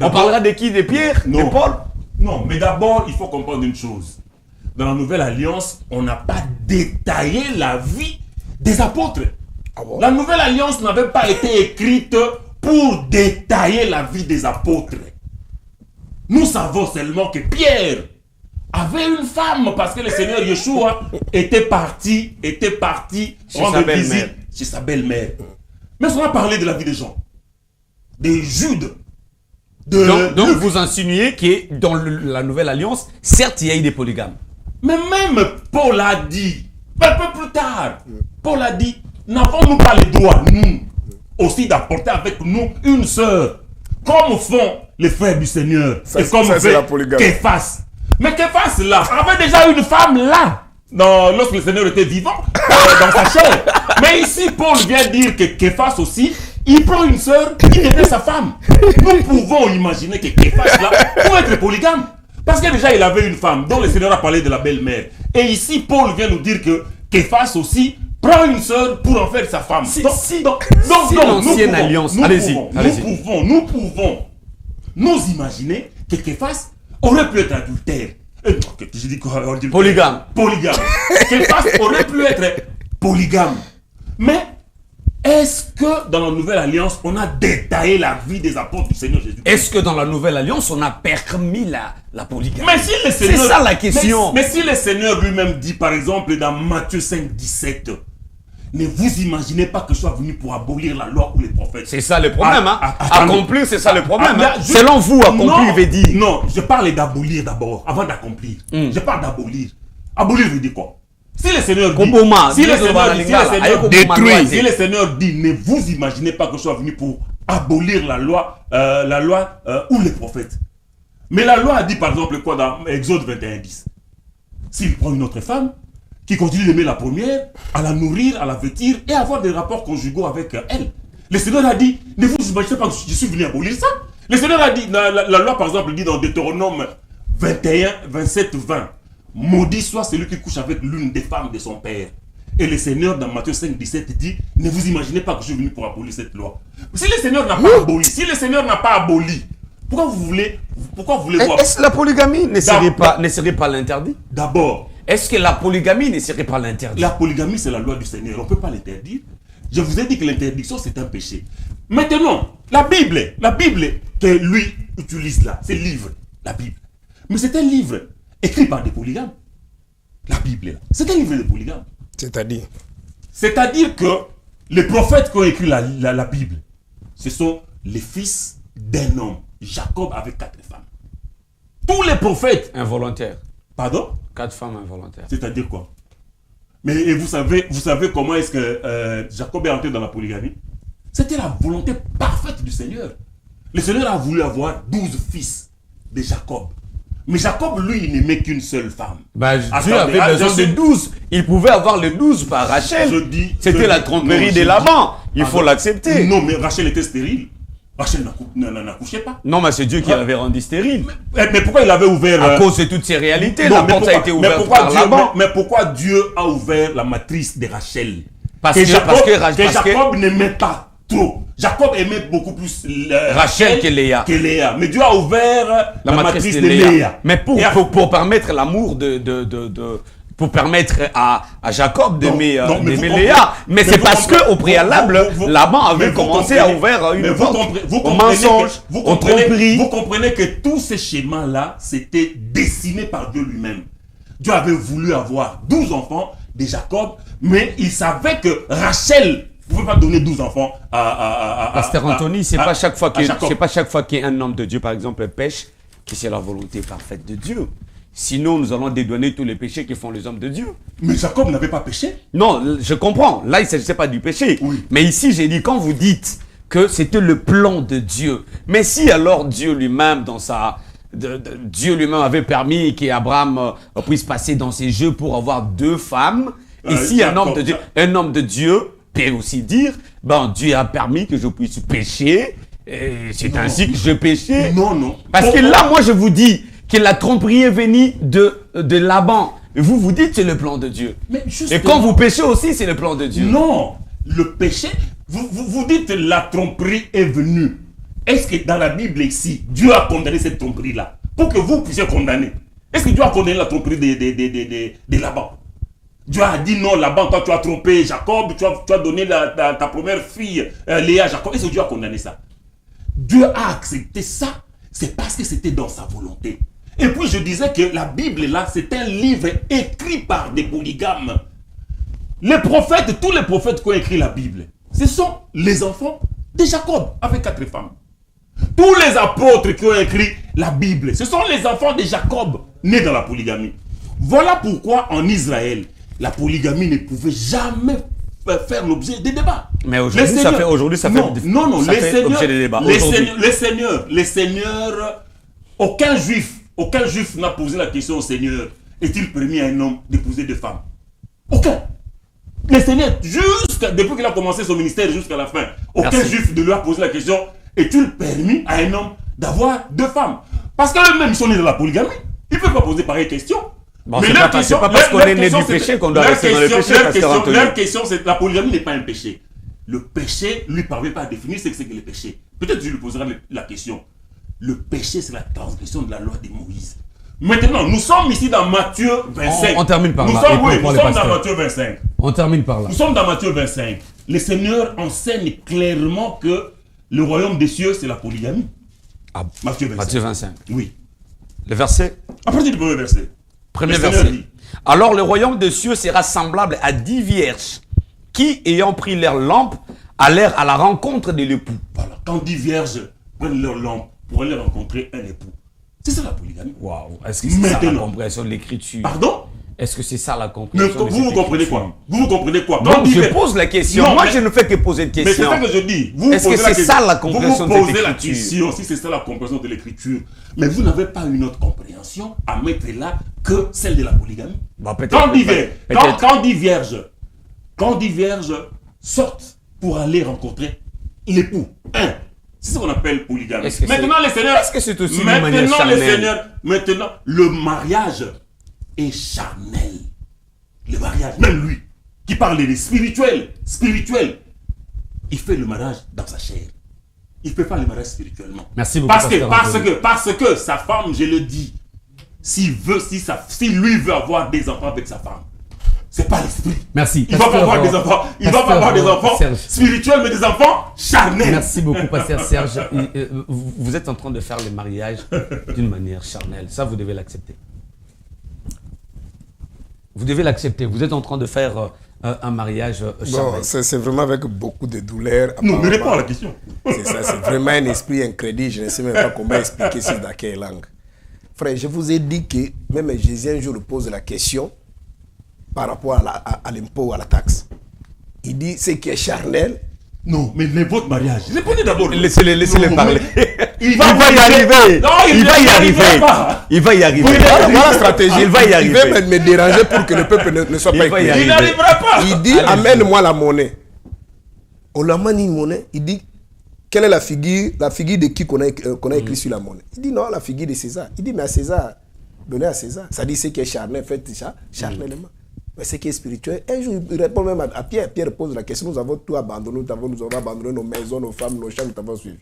On parlera de qui? De Pierre? Non. De Paul? Non, mais d'abord, il faut comprendre une chose. Dans la nouvelle alliance, on n'a pas détaillé la vie des apôtres. Ah bon? La nouvelle alliance n'avait pas été écrite pour détailler la vie des apôtres. Nous savons seulement que Pierre avait une femme parce que le Seigneur Yeshua était parti rendre visite chez sa belle-mère. Mais on a parlé de la vie des gens, des Judes. Donc vous insinuez que dans la nouvelle alliance, certes il y a eu des polygames. Mais même Paul a dit, un peu plus tard, Paul a dit, n'avons-nous pas le droit, nous, aussi d'apporter avec nous une sœur, comme font les frères du Seigneur, ça, et comme fait Képhas. Mais Képhas là, avait déjà une femme là, lorsque le Seigneur était vivant, dans sa chair. Mais ici, Paul vient dire que Képhas aussi, il prend une sœur qui était sa femme. Nous pouvons imaginer que Képhas là, pour être polygame. Parce que déjà, il avait une femme dont le Seigneur a parlé de la belle-mère. Et ici, Paul vient nous dire que Képhas aussi prend une sœur pour en faire sa femme. L'ancienne alliance, nous pouvons nous imaginer que Képhas aurait pu être adultère. Je dis quoi? Polygame. Képhas aurait pu être polygame. Mais est-ce que dans la nouvelle alliance, on a détaillé la vie des apôtres du Seigneur Jésus? Est-ce que dans la nouvelle alliance, on a permis la polygamie? Mais si le Seigneur, c'est ça la question. Mais si le Seigneur lui-même dit, par exemple, dans Matthieu 5, 17, ne vous imaginez pas que je sois venu pour abolir la loi ou les prophètes. C'est ça le problème. Accomplir, c'est ça le problème. Je, selon vous, accomplir veut dire. Non, je parle d'abolir d'abord, avant d'accomplir. Je parle d'abolir. Abolir veut dire quoi? Si le Seigneur dit, si le Seigneur dit, ne vous imaginez pas que je sois venu pour abolir la loi ou les prophètes. Mais la loi a dit par exemple quoi dans Exode 21:10? S'il prend une autre femme, qui continue d'aimer la première, à la nourrir, à la vêtir et à avoir des rapports conjugaux avec elle. Le Seigneur a dit, ne vous imaginez pas que je suis venu abolir ça. Le Seigneur a dit, la loi par exemple dit dans Deutéronome 21, 27, 20, maudit soit celui qui couche avec l'une des femmes de son père. Et le Seigneur dans Matthieu 5, 17 dit, ne vous imaginez pas que je suis venu pour abolir cette loi. Si le Seigneur n'a pas aboli, pourquoi vous voulez voir? Est-ce que la polygamie ne serait pas l'interdit? D'abord, est-ce que la polygamie ne serait pas l'interdit? La polygamie, c'est la loi du Seigneur. On ne peut pas l'interdire. Je vous ai dit que l'interdiction, c'est un péché. Maintenant, la Bible que lui utilise là, c'est le livre, la Bible. Mais c'est un livre écrit par des polygames. La Bible, là, c'est un livre de polygames. C'est-à-dire que Les prophètes qui ont écrit la Bible, ce sont les fils d'un homme. Jacob avec 4 femmes. Tous les prophètes. Involontaire. Pardon? 4 femmes involontaires. C'est-à-dire quoi? Mais et vous savez comment est-ce que Jacob est entré dans la polygamie? C'était la volonté parfaite du Seigneur. Le Seigneur a voulu avoir 12 fils de Jacob. Mais Jacob, lui, il n'aimait qu'une seule femme. Bah, Dieu avait besoin de 12. Il pouvait avoir les 12 par Rachel. C'était la tromperie de Laban. Il faut l'accepter. Non, mais Rachel était stérile. Rachel n'accouchait pas. Non, mais c'est Dieu qui l'avait rendu stérile. Mais pourquoi il avait ouvert... À cause de toutes ces réalités, non, la porte a été ouverte par Laban. Mais pourquoi Dieu a ouvert la matrice de Rachel? Parce que Jacob n'aimait pas trop. Jacob aimait beaucoup plus Rachel que Léa. Mais Dieu a ouvert la matrice de Léa. Mais pour permettre l'amour pour permettre à Jacob d'aimer Léa. Mais c'est parce qu'au préalable, Laban avait commencé à ouvrir une porte au mensonge, au tromperie. Vous comprenez que tous ces schémas-là, c'était dessiné par Dieu lui-même. Dieu avait voulu avoir 12 enfants de Jacob, mais il savait que Rachel ne pouvait pas donner 12 enfants à Pasteur Anthony, c'est pas chaque fois qu'un homme de Dieu, par exemple, pêche, que c'est la volonté parfaite de Dieu. Sinon, nous allons dédouaner tous les péchés que font les hommes de Dieu. Mais Jacob n'avait pas péché. Non, je comprends. Là, il ne s'agissait pas du péché. Oui. Mais ici, j'ai dit, quand vous dites que c'était le plan de Dieu, mais si alors Dieu lui-même, Dieu lui-même avait permis qu'Abraham puisse passer dans ses jeux pour avoir 2 femmes, et si un homme de Dieu peut aussi dire, Dieu a permis que je puisse pécher, et c'est ainsi que je péchais. Non. Parce que là, moi, je vous dis que la tromperie est venue de Laban. Et vous dites que c'est le plan de Dieu. Mais et quand vous péchez aussi, c'est le plan de Dieu. Non, le péché, vous dites que la tromperie est venue. Est-ce que dans la Bible ici, Dieu a condamné cette tromperie-là pour que vous puissiez condamner? Est-ce que Dieu a condamné la tromperie de Laban? Dieu a dit non, Laban, toi tu as trompé Jacob, tu as donné ta première fille, Léa, Jacob. Est-ce que Dieu a condamné ça? Dieu a accepté ça, c'est parce que c'était dans sa volonté. Et puis je disais que la Bible là, c'est un livre écrit par des polygames. Les prophètes, tous les prophètes qui ont écrit la Bible, ce sont les enfants de Jacob avec 4 femmes. Tous les apôtres qui ont écrit la Bible, ce sont les enfants de Jacob nés dans la polygamie. Voilà pourquoi en Israël, la polygamie ne pouvait jamais faire l'objet des débats. Mais aujourd'hui, ça fait l'objet des débats. Les seigneurs, aucun juif n'a posé la question au Seigneur, est-il permis à un homme d'épouser 2 femmes? Aucun. Le Seigneur, depuis qu'il a commencé son ministère jusqu'à la fin, aucun juif ne lui a posé la question, est-il permis à un homme d'avoir 2 femmes? Parce qu'eux-mêmes, ils sont nés dans la polygamie. Ils ne peuvent pas poser pareille question. Mais c'est pas parce qu'on est né du péché qu'on doit rester dans le péché. Leur question, c'est que la polygamie n'est pas un péché. Le péché ne lui parvient pas à définir ce que c'est que le péché. Peut-être que je lui poserai la question. Le péché, c'est la transgression de la loi de Moïse. Maintenant, nous sommes ici dans Matthieu 25. On termine par là. Nous sommes dans Matthieu 25. On termine par là. Nous sommes dans Matthieu 25. Le Seigneur enseigne clairement que le royaume des cieux, c'est la polygamie. Matthieu 25. Oui. Le verset. À partir du premier verset. Premier verset. Alors le royaume des cieux sera semblable à 10 vierges qui, ayant pris leur lampe, allèrent à la rencontre de l'époux. Voilà. Quand 10 vierges prennent leur lampe pour aller rencontrer un époux. C'est ça la polygamie. Waouh. Est-ce que c'est ça la compréhension de l'écriture? Pardon? Est-ce que c'est ça la compréhension de vous comprenez quoi? Vous comprenez quoi? Donc je pose la question. Moi, je ne fais que poser une question. Mais c'est ça que je dis. Est-ce que c'est ça la compréhension de l'écriture? Vous posez la question si c'est ça la compréhension de l'écriture. Mais vous n'avez pas une autre compréhension à mettre là que celle de la polygamie. Quand 10 vierges sortent pour aller rencontrer l'époux, c'est ce qu'on appelle polygamie. Maintenant, les seigneurs. Est-ce que c'est aussi une manière charnelle? Maintenant, le mariage est charnel. Le mariage, même lui, qui parle de spirituel, il fait le mariage dans sa chair. Il ne fait pas le mariage spirituellement. Merci beaucoup. Parce que sa femme, je le dis, si lui veut avoir des enfants avec sa femme, c'est pas l'esprit. Merci. Il va pas avoir des enfants. Il va pas avoir des enfants spirituels, mais des enfants charnels. Merci beaucoup, Pasteur Serge. Vous êtes en train de faire le mariage d'une manière charnelle. Ça, vous devez l'accepter. Vous devez l'accepter. Vous êtes en train de faire un mariage Bon, charnel? c'est vraiment avec beaucoup de douleur. Non, mais apparemment. réponds à la question. C'est ça, c'est vraiment un esprit incrédule. Je ne sais même pas comment expliquer ça dans quelle langue. Frère, je vous ai dit que même Jésus un jour pose la question par rapport à l'impôt, à la taxe. Il dit ce qui est charnel. Non, mais votre mariage. Répondez d'abord. Laissez-les Non, parler. Il Il va y arriver. Non, Il va y arrivera arriver. pas. Il va y arriver. Voilà la stratégie. Il va y Il arriver. veut me déranger pour que le peuple ne soit Il pas va y éclairé. arriver. Il n'arrivera pas. Il dit, amène-moi la monnaie. On l'amène une monnaie. Il dit, quelle est la figure de qui qu'on a écrit sur la monnaie? Il dit, non, la figure de César. Il dit, mais à César, donnez à César. Ça dit, ce qui est charnel, faites ça charnellement. Mais ce qui est spirituel, un jour, il répond même à Pierre. Pierre pose la question, nous avons tout abandonné, nous avons abandonné nos maisons, nos femmes, nos champs, nous avons suivi.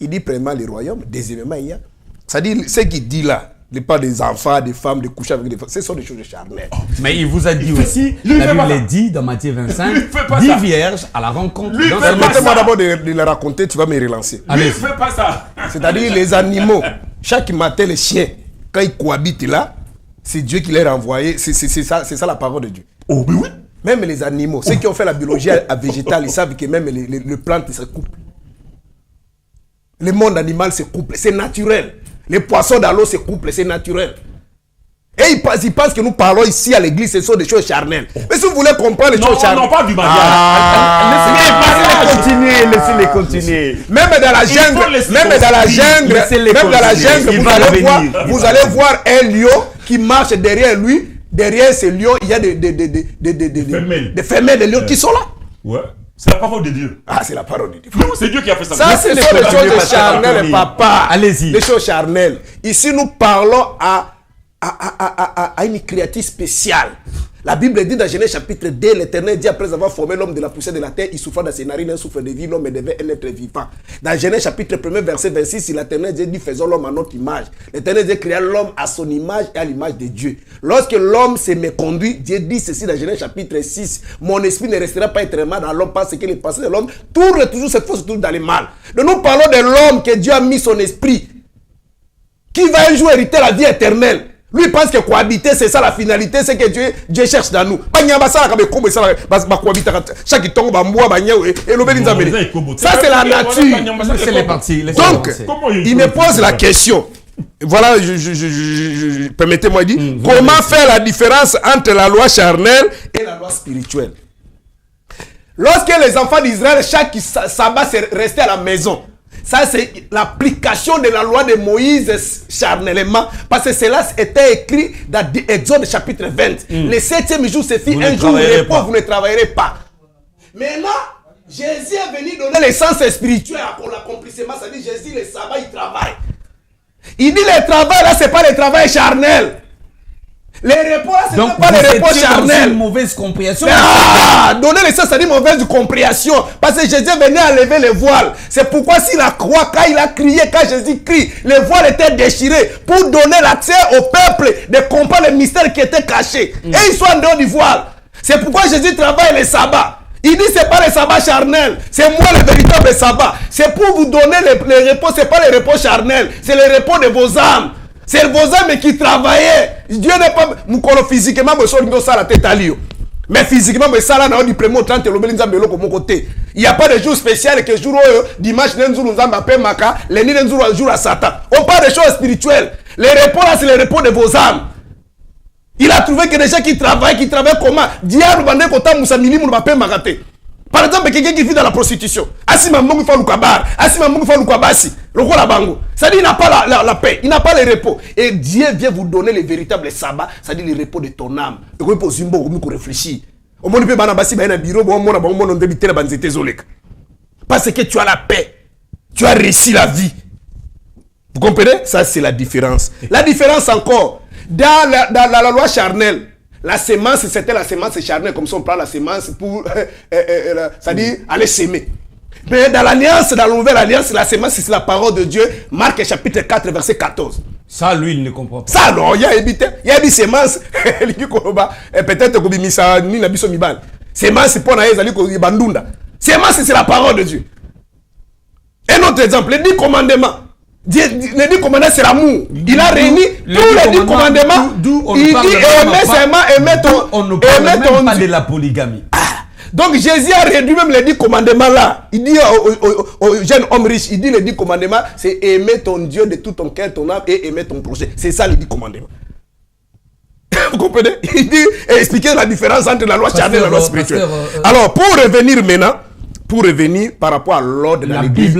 Il dit, premièrement, les royaumes, deuxièmement, il y a. Ça dit, ce qu'il dit là, il parle des enfants, des femmes, de coucher avec des femmes, ce sont des choses charnelles. Mais il vous a dit aussi, lui, la fait pas Bible ça. dit dans Matthieu 25, Lui, fait pas 10 ça. vierges à la rencontre Lui, d'un fait seul pas homme. Permettez-moi d'abord de le raconter, tu vas me relancer. Ne Allez. fais pas ça. C'est-à-dire les animaux, chaque matin les chiens, quand ils cohabitent là, c'est Dieu qui les a envoyés, c'est ça la parole de Dieu. Oh, mais oui. Même les animaux, ceux qui ont fait la biologie à végétale, ils savent que même les plantes se couplent. Le monde animal se couple, c'est naturel. Les poissons dans l'eau se couplent, c'est naturel. Et ils pensent que nous parlons ici à l'église, ce sont des choses charnelles. Mais si vous voulez comprendre les Non, choses charnelles... non, pas du mariage. Laissez-les continuer. Même dans la jungle, faut laisser même ton dans la esprit. jungle, Laissez-les même dans la continuer. jungle, Il va revenir. vous allez voir un lion qui marche derrière lui. Derrière ce lion, il y a des femelles de lions qui sont là. Ouais. C'est la parole de Dieu. Ah, c'est la parole de Dieu. Non, c'est Dieu qui a fait ça. Ça, ce sont des continuer, choses pasteur charnelles, Anthony. papa. Allez-y. Des choses charnelles. Ici, nous parlons à une créature spéciale. La Bible dit dans Genèse chapitre 2, l'Éternel dit après avoir formé l'homme de la poussière de la terre, il souffla dans ses narines un souffle de vie, l'homme devait un être vivant. Dans Genèse chapitre 1, verset 26, l'Éternel dit faisons l'homme à notre image. L'Éternel dit créa l'homme à son image et à l'image de Dieu. Lorsque l'homme se méconduit, Dieu dit ceci dans Genèse chapitre 6, mon esprit ne restera pas éternellement dans l'homme parce que les pensées de l'homme tournent toujours cette fois surtout dans le mal. Donc nous parlons de l'homme que Dieu a mis son esprit, qui va un jour hériter la vie éternelle. Lui pense que cohabiter, c'est ça la finalité, c'est que Dieu cherche dans nous. Ça, c'est la nature. Laissez-les partir. Donc, il me pose la question. Voilà, permettez-moi de dire, comment faire la différence entre la loi charnelle et la loi spirituelle? Lorsque les enfants d'Israël, chaque sabbat, c'est resté à la maison. Ça, c'est l'application de la loi de Moïse charnellement. Parce que cela était écrit dans Exode chapitre 20. Le 7e jour, c'est fait un jour de repos, vous ne travaillerez pas. Maintenant, Jésus est venu donner l'essence spirituelle pour l'accomplissement. Ça dit, Jésus, le sabbat, il travaille. Il dit, le travail, là, c'est pas le travail charnel. Les repos, là, c'est pas les repos charnels. Une mauvaise compréhension. Donner le sens, ça dit mauvaise compréhension. Parce que Jésus venait enlever les voiles. C'est pourquoi si la croix, quand il a crié, quand Jésus crie, les voiles étaient déchirés pour donner l'accès au peuple de comprendre le mystère qui était caché. Et ils sont en dehors du voile. C'est pourquoi Jésus travaille le sabbat. Il dit c'est pas le sabbat charnel, c'est moi le véritable sabbat. C'est pour vous donner le repos, c'est pas le repos charnel, c'est le repos de vos âmes. C'est vos âmes qui travaillaient. Dieu n'est pas physiquement, la tête à l'eau. Mais physiquement, ça là, on dit premier 30 côté. Il n'y a pas de jour spécial que jour dimanche, nous avons maka, lundi, nous jour à Satan. On parle de choses spirituelles. Les repos là, c'est le repos de vos âmes. Il a trouvé que des gens qui travaillent comment? Diable, bande kota musamili mun bape makate. Par exemple, quelqu'un qui vit dans la prostitution. Asima mungu fa lukabar, asima mungu fa lukabasi. Lokola bango. Ça dit il n'a pas la paix, il n'a pas le repos. Et Dieu vient vous donner le véritable sabbat, ça dit le repos de ton âme. Et vous pouvez zimbo, vous pouvez réfléchir. Au monde peut bana basi ba na bureau, bon mona bon mona ndebité la banzete zoleka. Parce que tu as la paix. Tu as réussi la vie. Vous comprenez? Ça c'est la différence. La différence encore dans la loi charnelle. La sémence, c'était la sémence charnelle, comme ça on prend la sémence pour, c'est-à-dire aller s'aimer. Mais dans l'alliance, dans la nouvelle alliance, la sémence, c'est la parole de Dieu. Marc chapitre 4, verset 14. Ça, lui, il ne comprend pas. Ça, non, il y a des sémences. Peut-être que Bimisa, ni Nabiso Mibal. Sémence, pour Naïzali, Bandunda. Sémence, c'est la parole de Dieu. Un autre exemple, les 10 commandements. Les 10 commandements, c'est l'amour. Il a réuni tous les 10 commandements. Il dit aimer seulement, aimer ton. On ne parle même pas de la polygamie. Donc Jésus a réduit même les 10 commandements là. Il dit aux jeunes hommes riches, il dit les 10 commandements, c'est aimer ton Dieu de tout ton cœur, ton âme et aimer ton prochain. C'est ça les 10 commandements. Vous comprenez? Il dit expliquer la différence entre la loi charnelle et la loi spirituelle. Alors pour revenir maintenant, par rapport à l'ordre dans l'église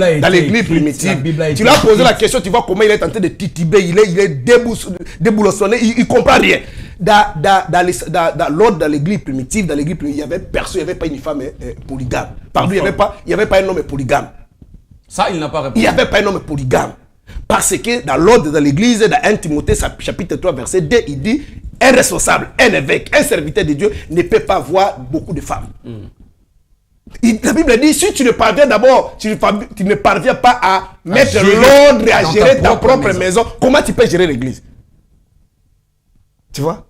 primitive, tu l'as posé la question, tu vois comment il est en train de tituber, il est déboulonné, il ne comprend rien. Dans l'ordre dans l'église primitive, il n'y avait personne, il n'y avait pas une femme polygame. Pardon, il n'y avait pas un homme polygame. Ça, il n'a pas répondu. Il n'y avait pas un homme polygame. Parce que dans l'ordre de l'église, dans 1 Timothée, chapitre 3, verset 2, il dit un responsable, un évêque, un serviteur de Dieu ne peut pas avoir beaucoup de femmes. La Bible dit, si tu ne parviens d'abord, tu ne parviens pas à mettre l'ordre et à gérer ta propre maison, comment tu peux gérer l'église? Tu vois?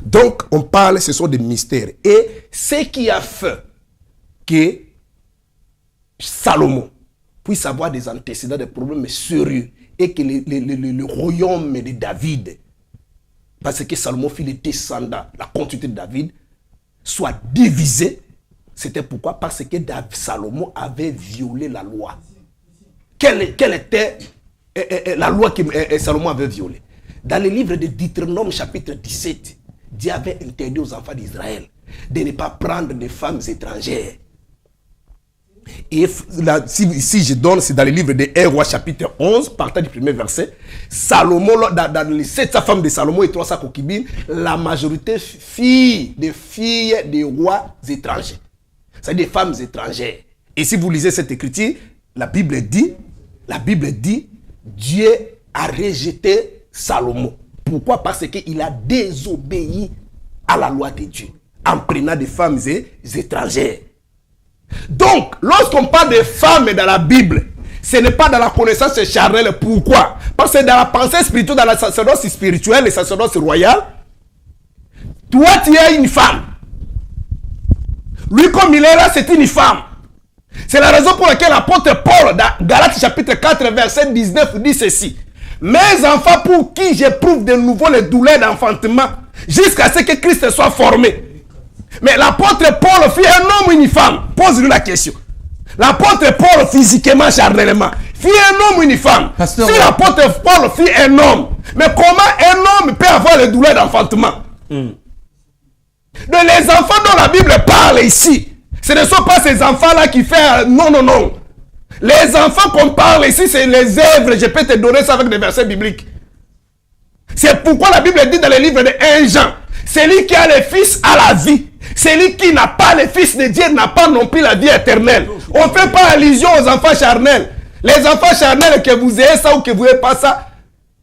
Donc, on parle, ce sont des mystères. Et ce qui a fait que Salomon puisse avoir des antécédents, des problèmes sérieux, et que le royaume de David, parce que Salomon fit les descendants, la continuité de David, soit divisé. C'était pourquoi? Parce que Salomon avait violé la loi. Quelle était la loi que Salomon avait violée? Dans le livre de Deutéronome chapitre 17, Dieu avait interdit aux enfants d'Israël de ne pas prendre des femmes étrangères. Et là, si je donne, c'est dans le livre de 1 Roi chapitre 11, partant du premier verset, Salomon, dans les 700 femmes de Salomon et 300 concubines, la majorité filles des rois étrangers. C'est-à-dire des femmes étrangères. Et si vous lisez cette écriture, la Bible dit, Dieu a rejeté Salomon. Pourquoi? Parce qu'il a désobéi à la loi de Dieu en prenant des femmes étrangères. Donc, lorsqu'on parle de femmes dans la Bible, ce n'est pas dans la connaissance charnelle. Pourquoi? Parce que dans la pensée spirituelle, dans la sacerdoce spirituelle, le sacerdoce royal, toi tu es une femme. Lui, comme il est là, c'est une femme. C'est la raison pour laquelle l'apôtre Paul, dans Galates chapitre 4, verset 19, dit ceci. Mes enfants, pour qui j'éprouve de nouveau les douleurs d'enfantement, jusqu'à ce que Christ soit formé. Mais l'apôtre Paul fit un homme ou une femme? Pose-lui la question. L'apôtre Paul, physiquement, charnellement, fit un homme ou une femme? Pasteur, si l'apôtre Paul fit un homme, mais comment un homme peut avoir les douleurs d'enfantement? Donc les enfants dont la Bible parle ici, ce ne sont pas ces enfants-là qui font... Non. Les enfants qu'on parle ici, c'est les œuvres. Je peux te donner ça avec des versets bibliques. C'est pourquoi la Bible dit dans le livre de 1 Jean, celui qui a le Fils a la vie. Celui qui n'a pas le Fils de Dieu n'a pas non plus la vie éternelle. On ne fait pas allusion aux enfants charnels. Les enfants charnels, que vous ayez ça ou que vous n'ayez pas ça,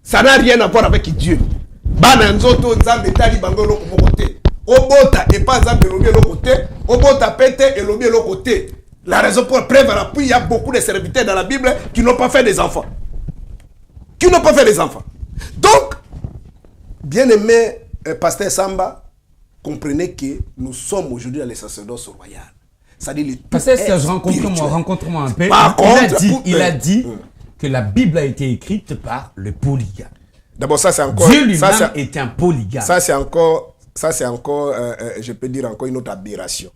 ça n'a rien à voir avec Dieu. Bananzoto nzambe tali bango loko côté. Obota et pas nzambe lobi l'autre côté. Obota pete et lobi l'autre côté. La raison pour preuve à l'appui, il y a beaucoup de serviteurs dans la Bible qui n'ont pas fait des enfants. Donc, bien-aimé pasteur Samba, comprenez que nous sommes aujourd'hui dans les sacerdoces royales. C'est-à-dire pasteur Serge, rencontre-moi un peu. Il a dit que la Bible a été écrite par le polygame. D'abord, ça c'est encore... Dieu lui-même est un polygame. Ça c'est encore, je peux dire encore une autre aberration.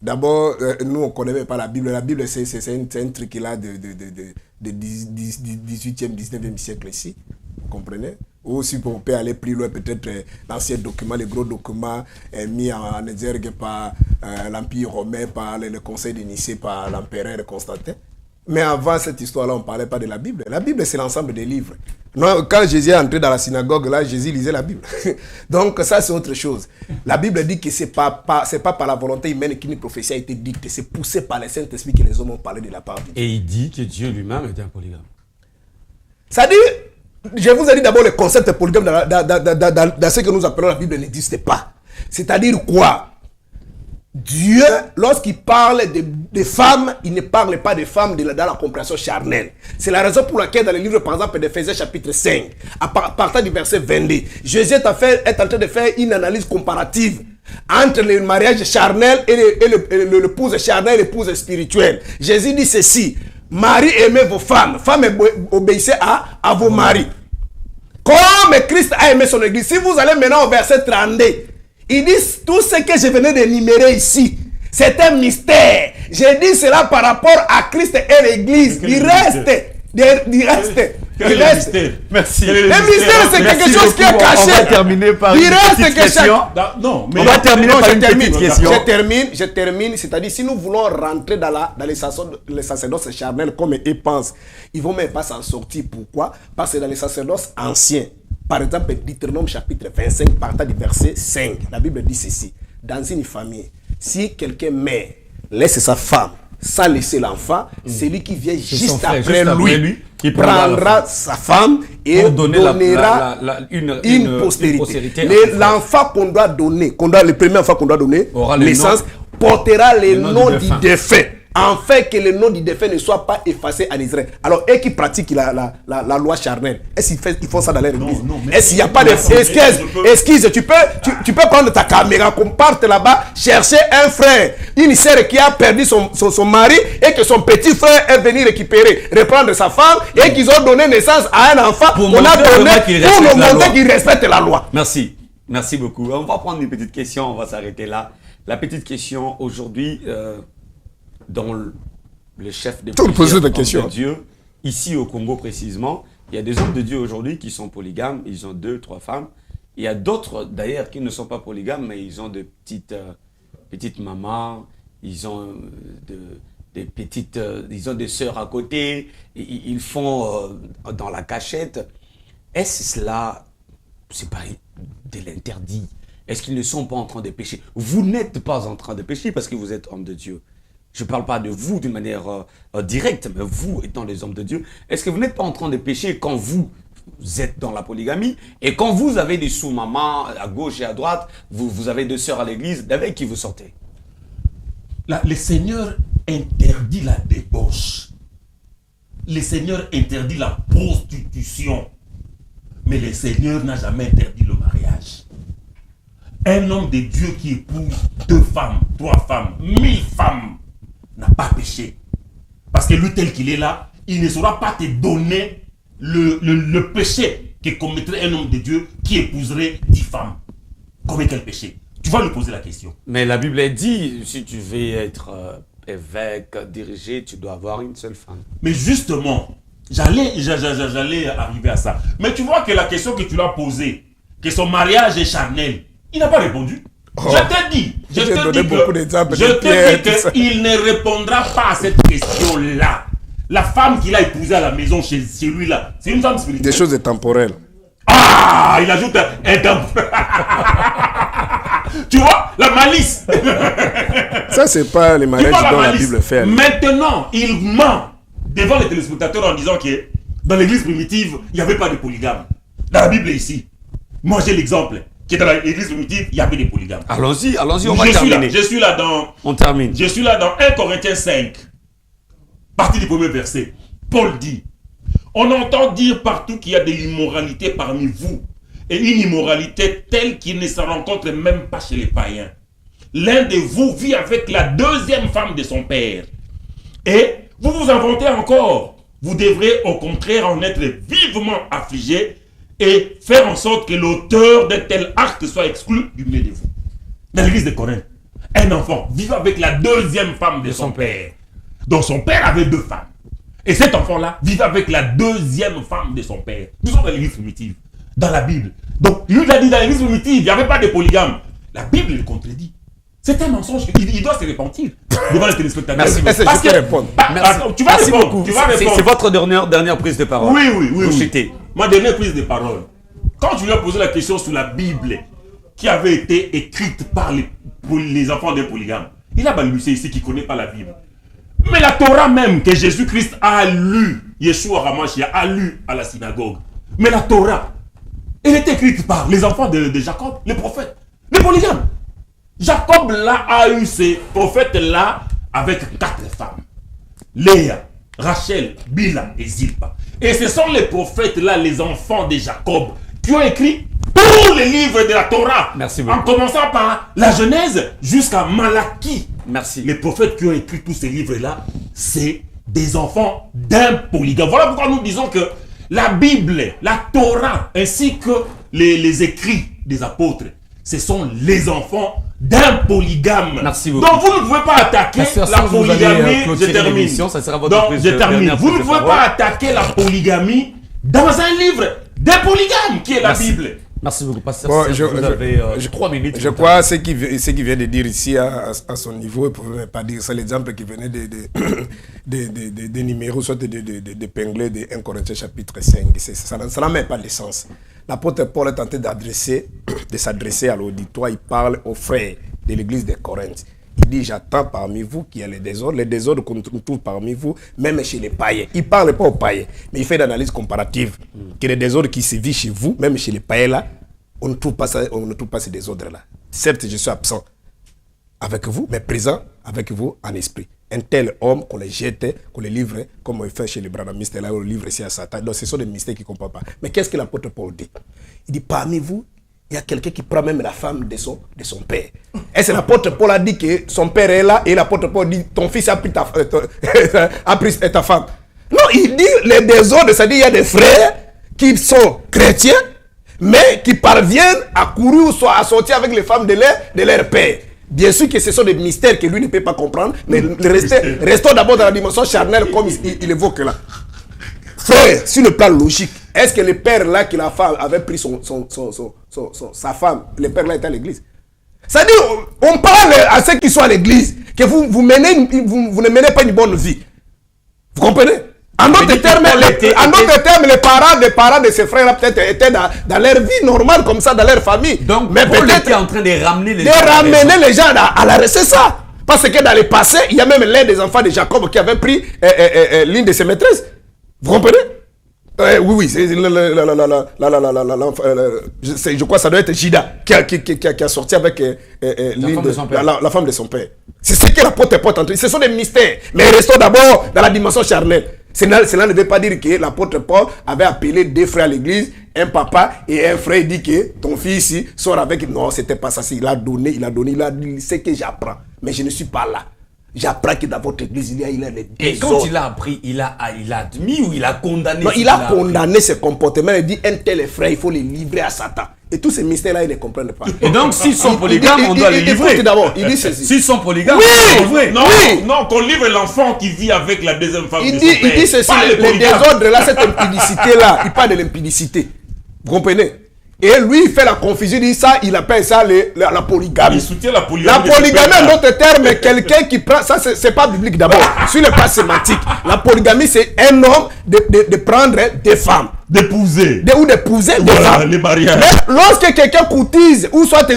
D'abord, nous, on ne connaît même pas la Bible. La Bible, c'est un truc qui est de 18e, 19e siècle ici. Vous comprenez? Ou si on peut aller plus loin, peut-être l'ancien document, les gros documents mis en exergue par l'Empire romain, par le Conseil de Nicée, par l'empereur Constantin. Mais avant cette histoire-là, on ne parlait pas de la Bible. La Bible, c'est l'ensemble des livres. Non, quand Jésus est entré dans la synagogue, là, Jésus lisait la Bible. Donc, ça, c'est autre chose. La Bible dit que ce n'est pas par la volonté humaine qu'une prophétie a été dite. C'est poussé par le Saint-Esprit que les hommes ont parlé de la part de Dieu. Et il dit que Dieu lui-même était un polygame. Ça dit, je vous ai dit d'abord, le concept polygame dans ce que nous appelons la Bible n'existe pas. C'est-à-dire quoi? Dieu, lorsqu'il parle de femmes, il ne parle pas de femmes dans la compréhension charnelle. C'est la raison pour laquelle dans le livre, par exemple, d'Éphésiens chapitre 5, à partir du verset 22, Jésus est en train de faire une analyse comparative entre le mariage charnel et l'épouse charnelle et l'épouse spirituelle. Jésus dit ceci: Marie, aimez vos femmes. Femmes, obéissez à vos maris. Comme Christ a aimé son église. Si vous allez maintenant au verset 32, il dit tout ce que je venais d'énumérer ici, c'est un mystère. J'ai dit cela par rapport à Christ et l'église. Il reste. Merci. Le mystère, c'est quelque chose qui est caché. On va terminer par une petite question. Non, mais On va terminer par une petite question. Je termine. C'est-à-dire, si nous voulons rentrer dans les sacerdoces charnels comme ils pensent, ils ne vont même pas s'en sortir. Pourquoi? Parce que dans les sacerdoces anciens, par exemple, Deutéronome chapitre 25, partant du verset 5, la Bible dit ceci. Dans une famille, si quelqu'un meurt, laisse sa femme sans laisser l'enfant, celui qui vient juste après lui, qui prendra sa femme et donnera une postérité. L'enfant qu'on doit donner, le premier enfant qu'on doit donner, naissance, portera le nom du défunt, afin que le nom du défunt ne soit pas effacé en Israël. Alors, eux qui pratiquent la loi charnelle, est-ce qu'ils font ça dans leur église? Est-ce qu'il n'y a pas de... Excuse, tu peux prendre ta caméra, qu'on parte là-bas, chercher un frère, une sœur qui a perdu son mari et que son petit frère est venu reprendre sa femme et qu'ils ont donné naissance à un enfant qu'on a donné pour nous montrer qu'il respecte la loi. Merci. Merci beaucoup. On va prendre une petite question, on va s'arrêter là. La petite question aujourd'hui... dans le chef des prières de Dieu, ici au Congo précisément, il y a des hommes de Dieu aujourd'hui qui sont polygames, ils ont 2, 3 femmes. Il y a d'autres d'ailleurs qui ne sont pas polygames, mais ils ont de petites mamans, ils ont ils ont des sœurs à côté, ils font dans la cachette. Est-ce cela, c'est pas de l'interdit? Est-ce qu'ils ne sont pas en train de pécher? Vous n'êtes pas en train de pécher parce que vous êtes homme de Dieu. Je ne parle pas de vous d'une manière directe, mais vous étant les hommes de Dieu, est-ce que vous n'êtes pas en train de pécher quand vous êtes dans la polygamie et quand vous avez des sous-mamans à gauche et à droite, vous avez deux sœurs à l'église, avec qui vous sortez? Le Seigneur interdit la débauche. Le Seigneur interdit la prostitution. Mais le Seigneur n'a jamais interdit le mariage. Un homme de Dieu qui épouse 2 femmes, 3 femmes, 1000 femmes, n'a pas péché. Parce que lui, tel qu'il est là, il ne saura pas te donner le péché que commettrait un homme de Dieu qui épouserait 10 femmes. Combien quel péché? Tu vas lui poser la question. Mais la Bible a dit, si tu veux être évêque, dirigé, tu dois avoir une seule femme. Mais justement, j'allais arriver à ça. Mais tu vois que la question que tu l'as posée, que son mariage est charnel, il n'a pas répondu. Je te dis qu'il ne répondra pas à cette question-là. La femme qu'il a épousée à la maison chez lui là, c'est une femme spirituelle. Des choses temporelles. Ah, il ajoute un temporel. Tu vois, la malice. Ça, c'est pas les mariages dont la Bible fait. Maintenant, il ment devant les téléspectateurs en disant que dans l'église primitive, il n'y avait pas de polygame. Dans la Bible ici, moi j'ai l'exemple. Qui est dans l'église primitive, il y avait des polygames. Allons-y, on va terminer. Je suis là dans... On termine. Je suis là dans 1 Corinthiens 5, partie du premier verset. Paul dit, on entend dire partout qu'il y a de l'immoralité parmi vous, et une immoralité telle qu'il ne se rencontre même pas chez les païens. L'un de vous vit avec la 2e femme de son père. Et vous vous inventez encore. Vous devrez au contraire en être vivement affligé et faire en sorte que l'auteur d'un tel acte soit exclu du milieu de vous. Dans l'église de Corinthe, un enfant vit avec la 2e femme de son père. Donc son père avait 2 femmes. Et cet enfant-là vit avec la 2e femme de son père. Nous sommes dans l'église primitive, dans la Bible. Donc lui il a dit dans l'église primitive, il n'y avait pas de polygame. La Bible le contredit. C'est un mensonge. Il doit se repentir devant les téléspectateurs. Merci. Est-ce que je peux répondre? Tu vas répondre. C'est votre dernière prise de parole. Oui. Ma dernière prise de parole. Quand je lui ai posé la question sur la Bible qui avait été écrite par les enfants des polygames, il a balbutié ici qu'il ne connaît pas la Bible. Mais la Torah même que Jésus-Christ a lu, Yeshua Hamashia a lu à la synagogue. Mais la Torah, elle est écrite par les enfants de Jacob, les prophètes, les polygames. Jacob là a eu ces prophètes-là avec 4 femmes. Léa, Rachel, Bila et Zilpa. Et ce sont les prophètes-là, les enfants de Jacob, qui ont écrit tous les livres de la Torah. Merci beaucoup. En commençant par la Genèse jusqu'à Malachie. Merci. Les prophètes qui ont écrit tous ces livres-là, c'est des enfants d'un polygame. Voilà pourquoi nous disons que la Bible, la Torah, ainsi que les écrits des apôtres, ce sont les enfants d'un polygame. Merci beaucoup. Donc vous ne pouvez pas attaquer la polygamie. Je termine. Ça sera votre Donc je termine. Vous ne pouvez pas attaquer la polygamie dans un livre d'un polygame qui est la Bible. Merci beaucoup, pasteur. Bon, vous avez 3 minutes. Je crois ce qu'il vient de dire ici à son niveau, il ne pouvait pas dire. C'est l'exemple qui venait des numéros, soit d'épingler de 1 Corinthiens chapitre 5. Ça n'a même pas de sens. L'apôtre Paul est en train de s'adresser à l'auditoire. Il parle aux frères de l'église de Corinthe. Il dit, j'attends parmi vous qu'il y ait les désordres qu'on trouve parmi vous, même chez les païens. Il ne parle pas aux païens, mais il fait une analyse comparative. Que les désordres qui se vivent chez vous, même chez les païens là, on ne trouve pas ces désordres-là. Certes, je suis absent avec vous, mais présent avec vous en esprit. Un tel homme qu'on les jette, qu'on les livre, comme on fait chez les branamistes, là on le livre ici à Satan. Donc ce sont des mystères qu'il ne comprend pas. Mais qu'est-ce que l'apôtre Paul dit? Il dit, parmi vous, il y a quelqu'un qui prend même la femme de son père. Et c'est l'apôtre Paul a dit que son père est là, et l'apôtre Paul dit, ton fils a pris ta femme. Non, il dit les désordres, c'est-à-dire il y a des frères qui sont chrétiens, mais qui parviennent à courir ou soit à sortir avec les femmes de leur père. Bien sûr que ce sont des mystères que lui ne peut pas comprendre, mais restons d'abord dans la dimension charnelle comme il évoque là. Frère, sur le plan logique, est-ce que le père là qui la femme avait pris sa femme, le père là était à l'église? C'est-à-dire, on parle à ceux qui sont à l'église, que vous ne menez pas une bonne vie. Vous comprenez? En d'autres termes, les parents de ces frères-là peut-être étaient dans leur vie normale, comme ça, dans leur famille. Donc, mais Paul peut-être était en train de ramener les gens à la raison. C'est ça. Parce que dans le passé, il y a même l'un des enfants de Jacob qui avait pris l'une de ses maîtresses. Vous comprenez? Oui, je crois que ça doit être Jida qui a sorti avec la femme de son père. C'est ce que l'apôtre Paul entend. Ce sont des mystères. Mais restons d'abord dans la dimension charnelle. Cela ne veut pas dire que l'apôtre Paul avait appelé 2 frères à l'église, un papa et un frère. Il dit que ton fils ici sort avec. Non, c'était pas ça. Il a donné, il a dit, c'est que j'apprends. Mais je ne suis pas là. J'apprends que dans votre église, il y a les désordres. Et quand il a appris, il a admis ou il a condamné? Non, il a condamné ce comportement. Il dit, un tel frère, il faut les livrer à Satan. Et tous ces mystères-là, ils ne comprennent pas. Et donc, s'ils sont polygames, on doit les livrer. Écoute d'abord, il dit ceci. S'ils sont polygames, oui, on doit les livrer. Non, qu'on livre l'enfant qui vit avec la deuxième femme de son père. Il dit ceci, les désordres-là, cette impudicité-là, il parle de l'impudicité. Vous comprenez? Et lui, il fait la confusion, il dit ça, il appelle ça la polygamie. Il soutient la polygamie. La polygamie, en d'autres termes, quelqu'un qui prend. Ça, c'est pas biblique d'abord. Sur le plan sémantique, la polygamie, c'est un homme de prendre des femmes. D'épouser. Ou d'épouser des femmes. Les mariages. Mais lorsque quelqu'un courtise, ou soit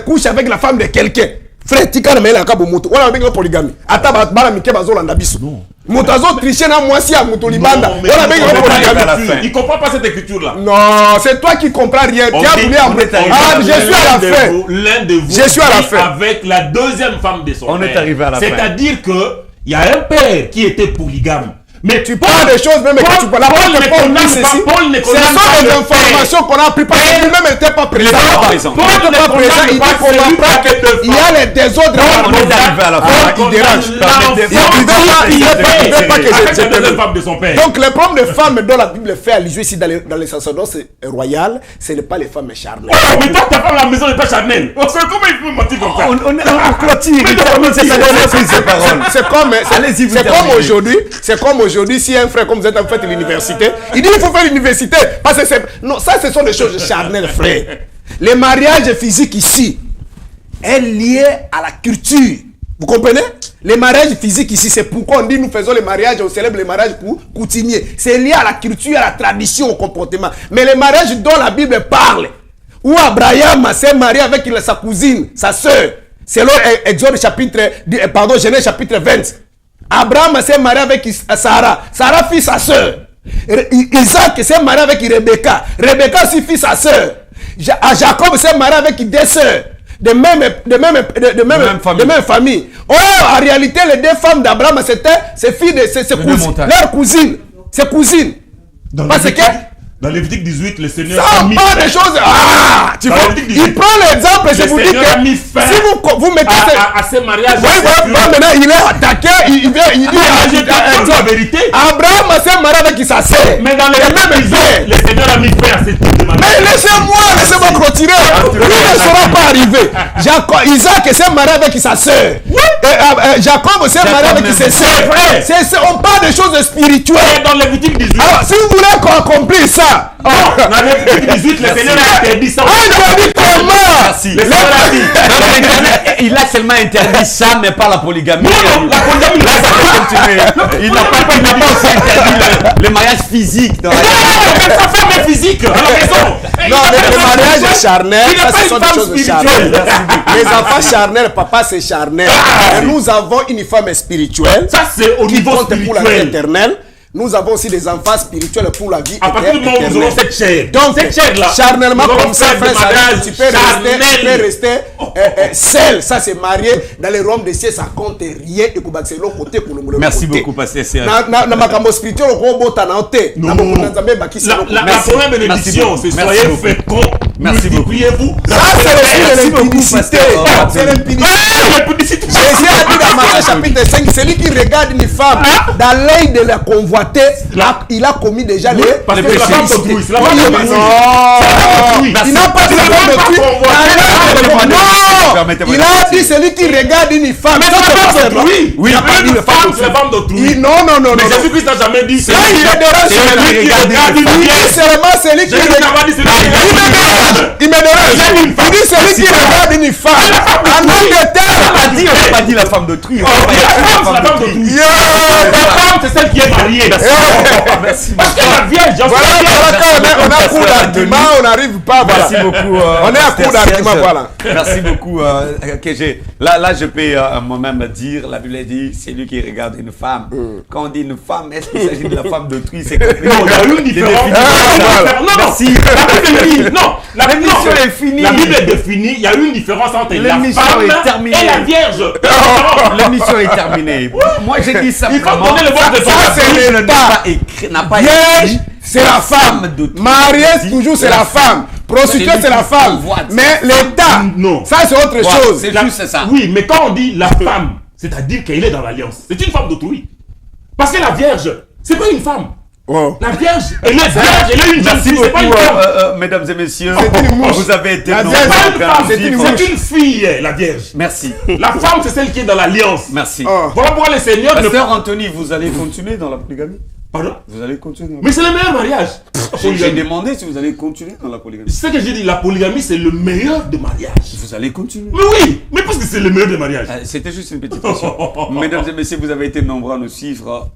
couche avec la femme de quelqu'un, frère, tu as la kabomoto. On a une polygamie. Attends, non. Moutazo triché na moi si à Moutolibanda. On a bien polygamie. Il comprend pas cette écriture là. Non, c'est toi qui comprends rien. Tu as voulu je suis à la fin. L'un de vous. Je suis à la fin. Avec la deuxième femme de son père. On est arrivé à la fin. C'est-à-dire que il y a un père qui était polygame. Mais tu parles des choses même que tu parles. Paul ne condamne ce sont des informations qu'on a appris parce que lui-même n'était pas présent. Paul n'était pas présent. Il dit qu'on apprend qu'il y a les désordres. On est arrivé à la fin. Il dérange. Il ne veut pas que je femme de son père. Donc les problèmes de femmes dont la Bible fait allusion ici dans les sacerdoces royales, ce n'est pas les femmes charnelles. Mais toi ta femme à la maison n'est pas charnelle. Comment il peut mentir comme ça? On clôture. C'est comme aujourd'hui. C'est comme aujourd'hui, si un frère, comme vous êtes en fait l'université, il dit il faut faire l'université. Parce que non, ça, ce sont des choses charnelles, frère. Les mariages physiques ici est lié à la culture. Vous comprenez? Les mariages physiques ici, c'est pourquoi on dit nous faisons les mariages, on célèbre les mariages coutumiers. C'est lié à la culture, à la tradition, au comportement. Mais les mariages dont la Bible parle, où Abraham s'est marié avec sa cousine, sa soeur, selon Genèse chapitre 20. Abraham s'est marié avec Sarah. Sarah fit sa soeur. Isaac s'est marié avec Rebecca. Rebecca aussi fit sa soeur. Jacob s'est marié avec 2 sœurs. De même famille. Oh, en réalité, les 2 femmes d'Abraham, c'était ses filles de ses cousines. Leurs cousines. Ses cousines. Parce que Dans Lévitique 18, le Seigneur Ça a mis pas fin. des choses. Ah, tu Dans vois, Lévitique 18, il prend l'exemple, je le vous dis Seigneur a mis que fin si vous mettez à ces mariages. oui, maintenant il est attaqué, il vient, il dit Je te dis la vérité. Abraham s'est marié avec sa sœur. Mais dans les même bien. le Seigneur a mis fin à ce type de mariage. Mais laissez-moi continuer. Lui ne sera pas arrivé. Isaac s'est marié avec sa sœur. Jacob s'est marié avec ses sœurs. On parle des choses spirituelles. Dans Lévitique 18. Alors, si vous voulez qu'on accomplisse ça, Dans Lévitique 18, le Seigneur a interdit ça. interdit comment? Merci. Le Seigneur a dit. Il a seulement interdit ça, mais pas la polygamie. Non, la polygamie, là, ça peut continuer. Il n'a pas aussi interdit le mariage physique. Dans sa femme est physique à la maison. Non, le mariage est charnel. Il n'est Ça, pas ce une sont des femme choses spirituelle. charnelles. Les enfants charnels, papa, c'est charnel. Et nous avons une femme spirituelle Ça, c'est au qui niveau compte pour la vie spirituel. éternelle. Nous avons aussi des enfants spirituels pour la vie À partir du moment où nous aurons cette chair. Donc, cette chair-là, charnellement nous allons comme ça, faire frère, des ça, mariages tu peux rester charnels. seul. Ça, c'est marié. Dans les royaumes des cieux, ça compte rien. Et pour c'est l'autre côté, pour le Merci beaucoup, Pasteur Serge. Na makambo spirituel, au tanante. Non. La Merci. première bénédiction, c'est Merci soyez beaucoup. féconds. Merci beaucoup. Multipliez-vous. Ça, c'est le signe de Merci beaucoup, l'impudicité. pasteur. C'est l'impudicité. Jésus Jésus a dit dans Matthieu chapitre 5, celui qui regarde une femme dans l'œil de la convoiter, il a commis déjà les Parce que c'est la femme d'autrui. C'est la Oui, femme mais d'autrui. non, il n'a pas dit la femme d'autrui. Non, il a dit celui qui regarde une femme. Mais c'est la femme d'autrui. Oui, il n'a pas dit Une la femme, femme c'est la femme d'autrui. d'autrui. Non. Mais Jésus-Christ n'a jamais dit Là, il me dérange. celui qui regarde une Il dit vierge. seulement celui qui Jésus n'a pas dit celui qui regarde une vierge. Il me dérange. Il dit celui qui regarde une femme. En nom de terre. On n'a pas dit la femme d'autrui. La femme, c'est la femme d'autrui. La femme, c'est celle qui est mariée. Merci Parce que la vierge, Voilà, quand on a cours d'argument, on n'arrive pas. Voilà. Merci beaucoup. On est à court d'argument, voilà. Merci beaucoup. Là, je peux moi-même dire, la Bible dit, c'est lui qui regarde une femme. Quand on dit une femme, est-ce qu'il s'agit de la femme d'autrui? C'est compliqué. Non, il y a eu une différence. Non, Merci. La Bible dit, non, L'émission est finie. La Bible est définie, il y a eu une différence entre la L'émission femme est terminée. et la vierge. L'émission est terminée. Moi, j'ai dit Il faut simplement. donner le bon de ton Ça, c'est n'a l'État. pas écrit. N'a pas Vierge, écrit. c'est la femme. Mariée, toujours, c'est la femme. Prostituée, c'est la femme. Mais l'État, Non. ça, c'est autre chose. C'est juste ça. Oui, mais quand on dit la femme, c'est-à-dire qu'elle est dans l'alliance. C'est une femme d'autrui. Parce que la vierge, c'est pas une femme. Oh. La vierge, elle est vierge, elle est une jeune Merci fille, c'est pas une beaucoup, femme. mesdames et messieurs. C'est une mouche. Vous avez été La nombreux vierge, à C'est faire pas une femme, un c'est vivre. une fille, la vierge. Merci. La femme, c'est celle qui est dans l'alliance. Merci. Oh. Voilà pourquoi le Seigneur ne Pasteur Anthony, vous allez continuer dans la polygamie? Pardon? Vous allez continuer dans la Mais c'est le meilleur mariage. J'ai demandé si vous allez continuer dans la polygamie. C'est ce que j'ai dit, la polygamie, c'est le meilleur des mariages. Vous allez continuer. Mais oui, mais parce que c'est le meilleur des mariages. C'était juste une petite question. Mesdames et messieurs, vous avez été nombreux à nous suivre.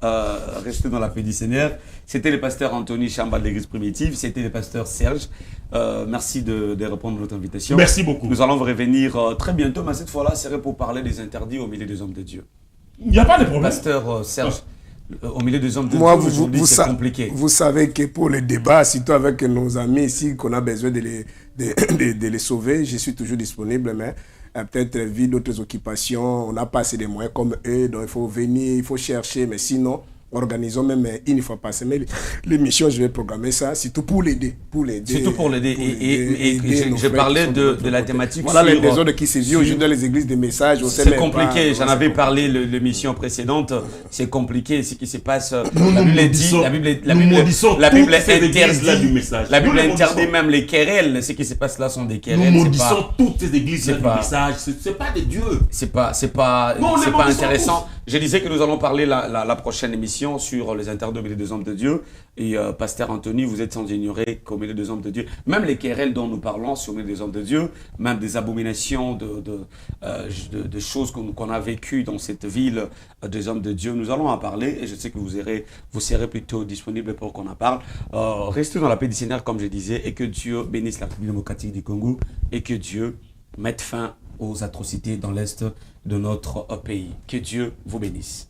Restez dans la paix du Seigneur. C'était le pasteur Anthony Chamba de l'église primitive. C'était le pasteur Serge. Merci de répondre à notre invitation. Merci beaucoup. Nous allons revenir très bientôt, mais cette fois-là, c'est pour parler des interdits au milieu des hommes de Dieu. Il n'y a pas de problème. Pasteur Serge, au milieu des hommes de Moi, Dieu, aujourd'hui, c'est compliqué. vous savez que pour les débats, surtout avec nos amis ici, qu'on a besoin de les sauver, je suis toujours disponible, mais peut-être vie d'autres occupations, on n'a pas assez de moyens comme eux, donc il faut venir, il faut chercher, mais sinon, organisons même une fois par semaine l'émission, je vais programmer ça, surtout pour l'aider. Surtout pour l'aider. Et je parlais de la thématique. Voilà les autres qui se vivent aujourd'hui dans les églises des messages. C'est compliqué, j'en avais parlé l'émission précédente. C'est compliqué ce qui se passe. La Bible dit, la Bible interdit même les querelles. Ce qui se passe là sont des querelles. Nous maudissons toutes ces églises du message. C'est pas des dieux. C'est pas intéressant. Je disais que nous allons parler la prochaine émission sur les interdits au milieu des hommes de Dieu. Et pasteur Anthony, vous êtes sans ignorer qu'au milieu des hommes de Dieu, même les querelles dont nous parlons sur au milieu des hommes de Dieu, même des abominations, de choses qu'on a vécues dans cette ville des hommes de Dieu, nous allons en parler. Et je sais que vous serez plutôt disponible pour qu'on en parle. Restez dans la paix du Seigneur, comme je disais, et que Dieu bénisse la République démocratique du Congo et que Dieu mette fin aux atrocités dans l'est de notre pays. Que Dieu vous bénisse.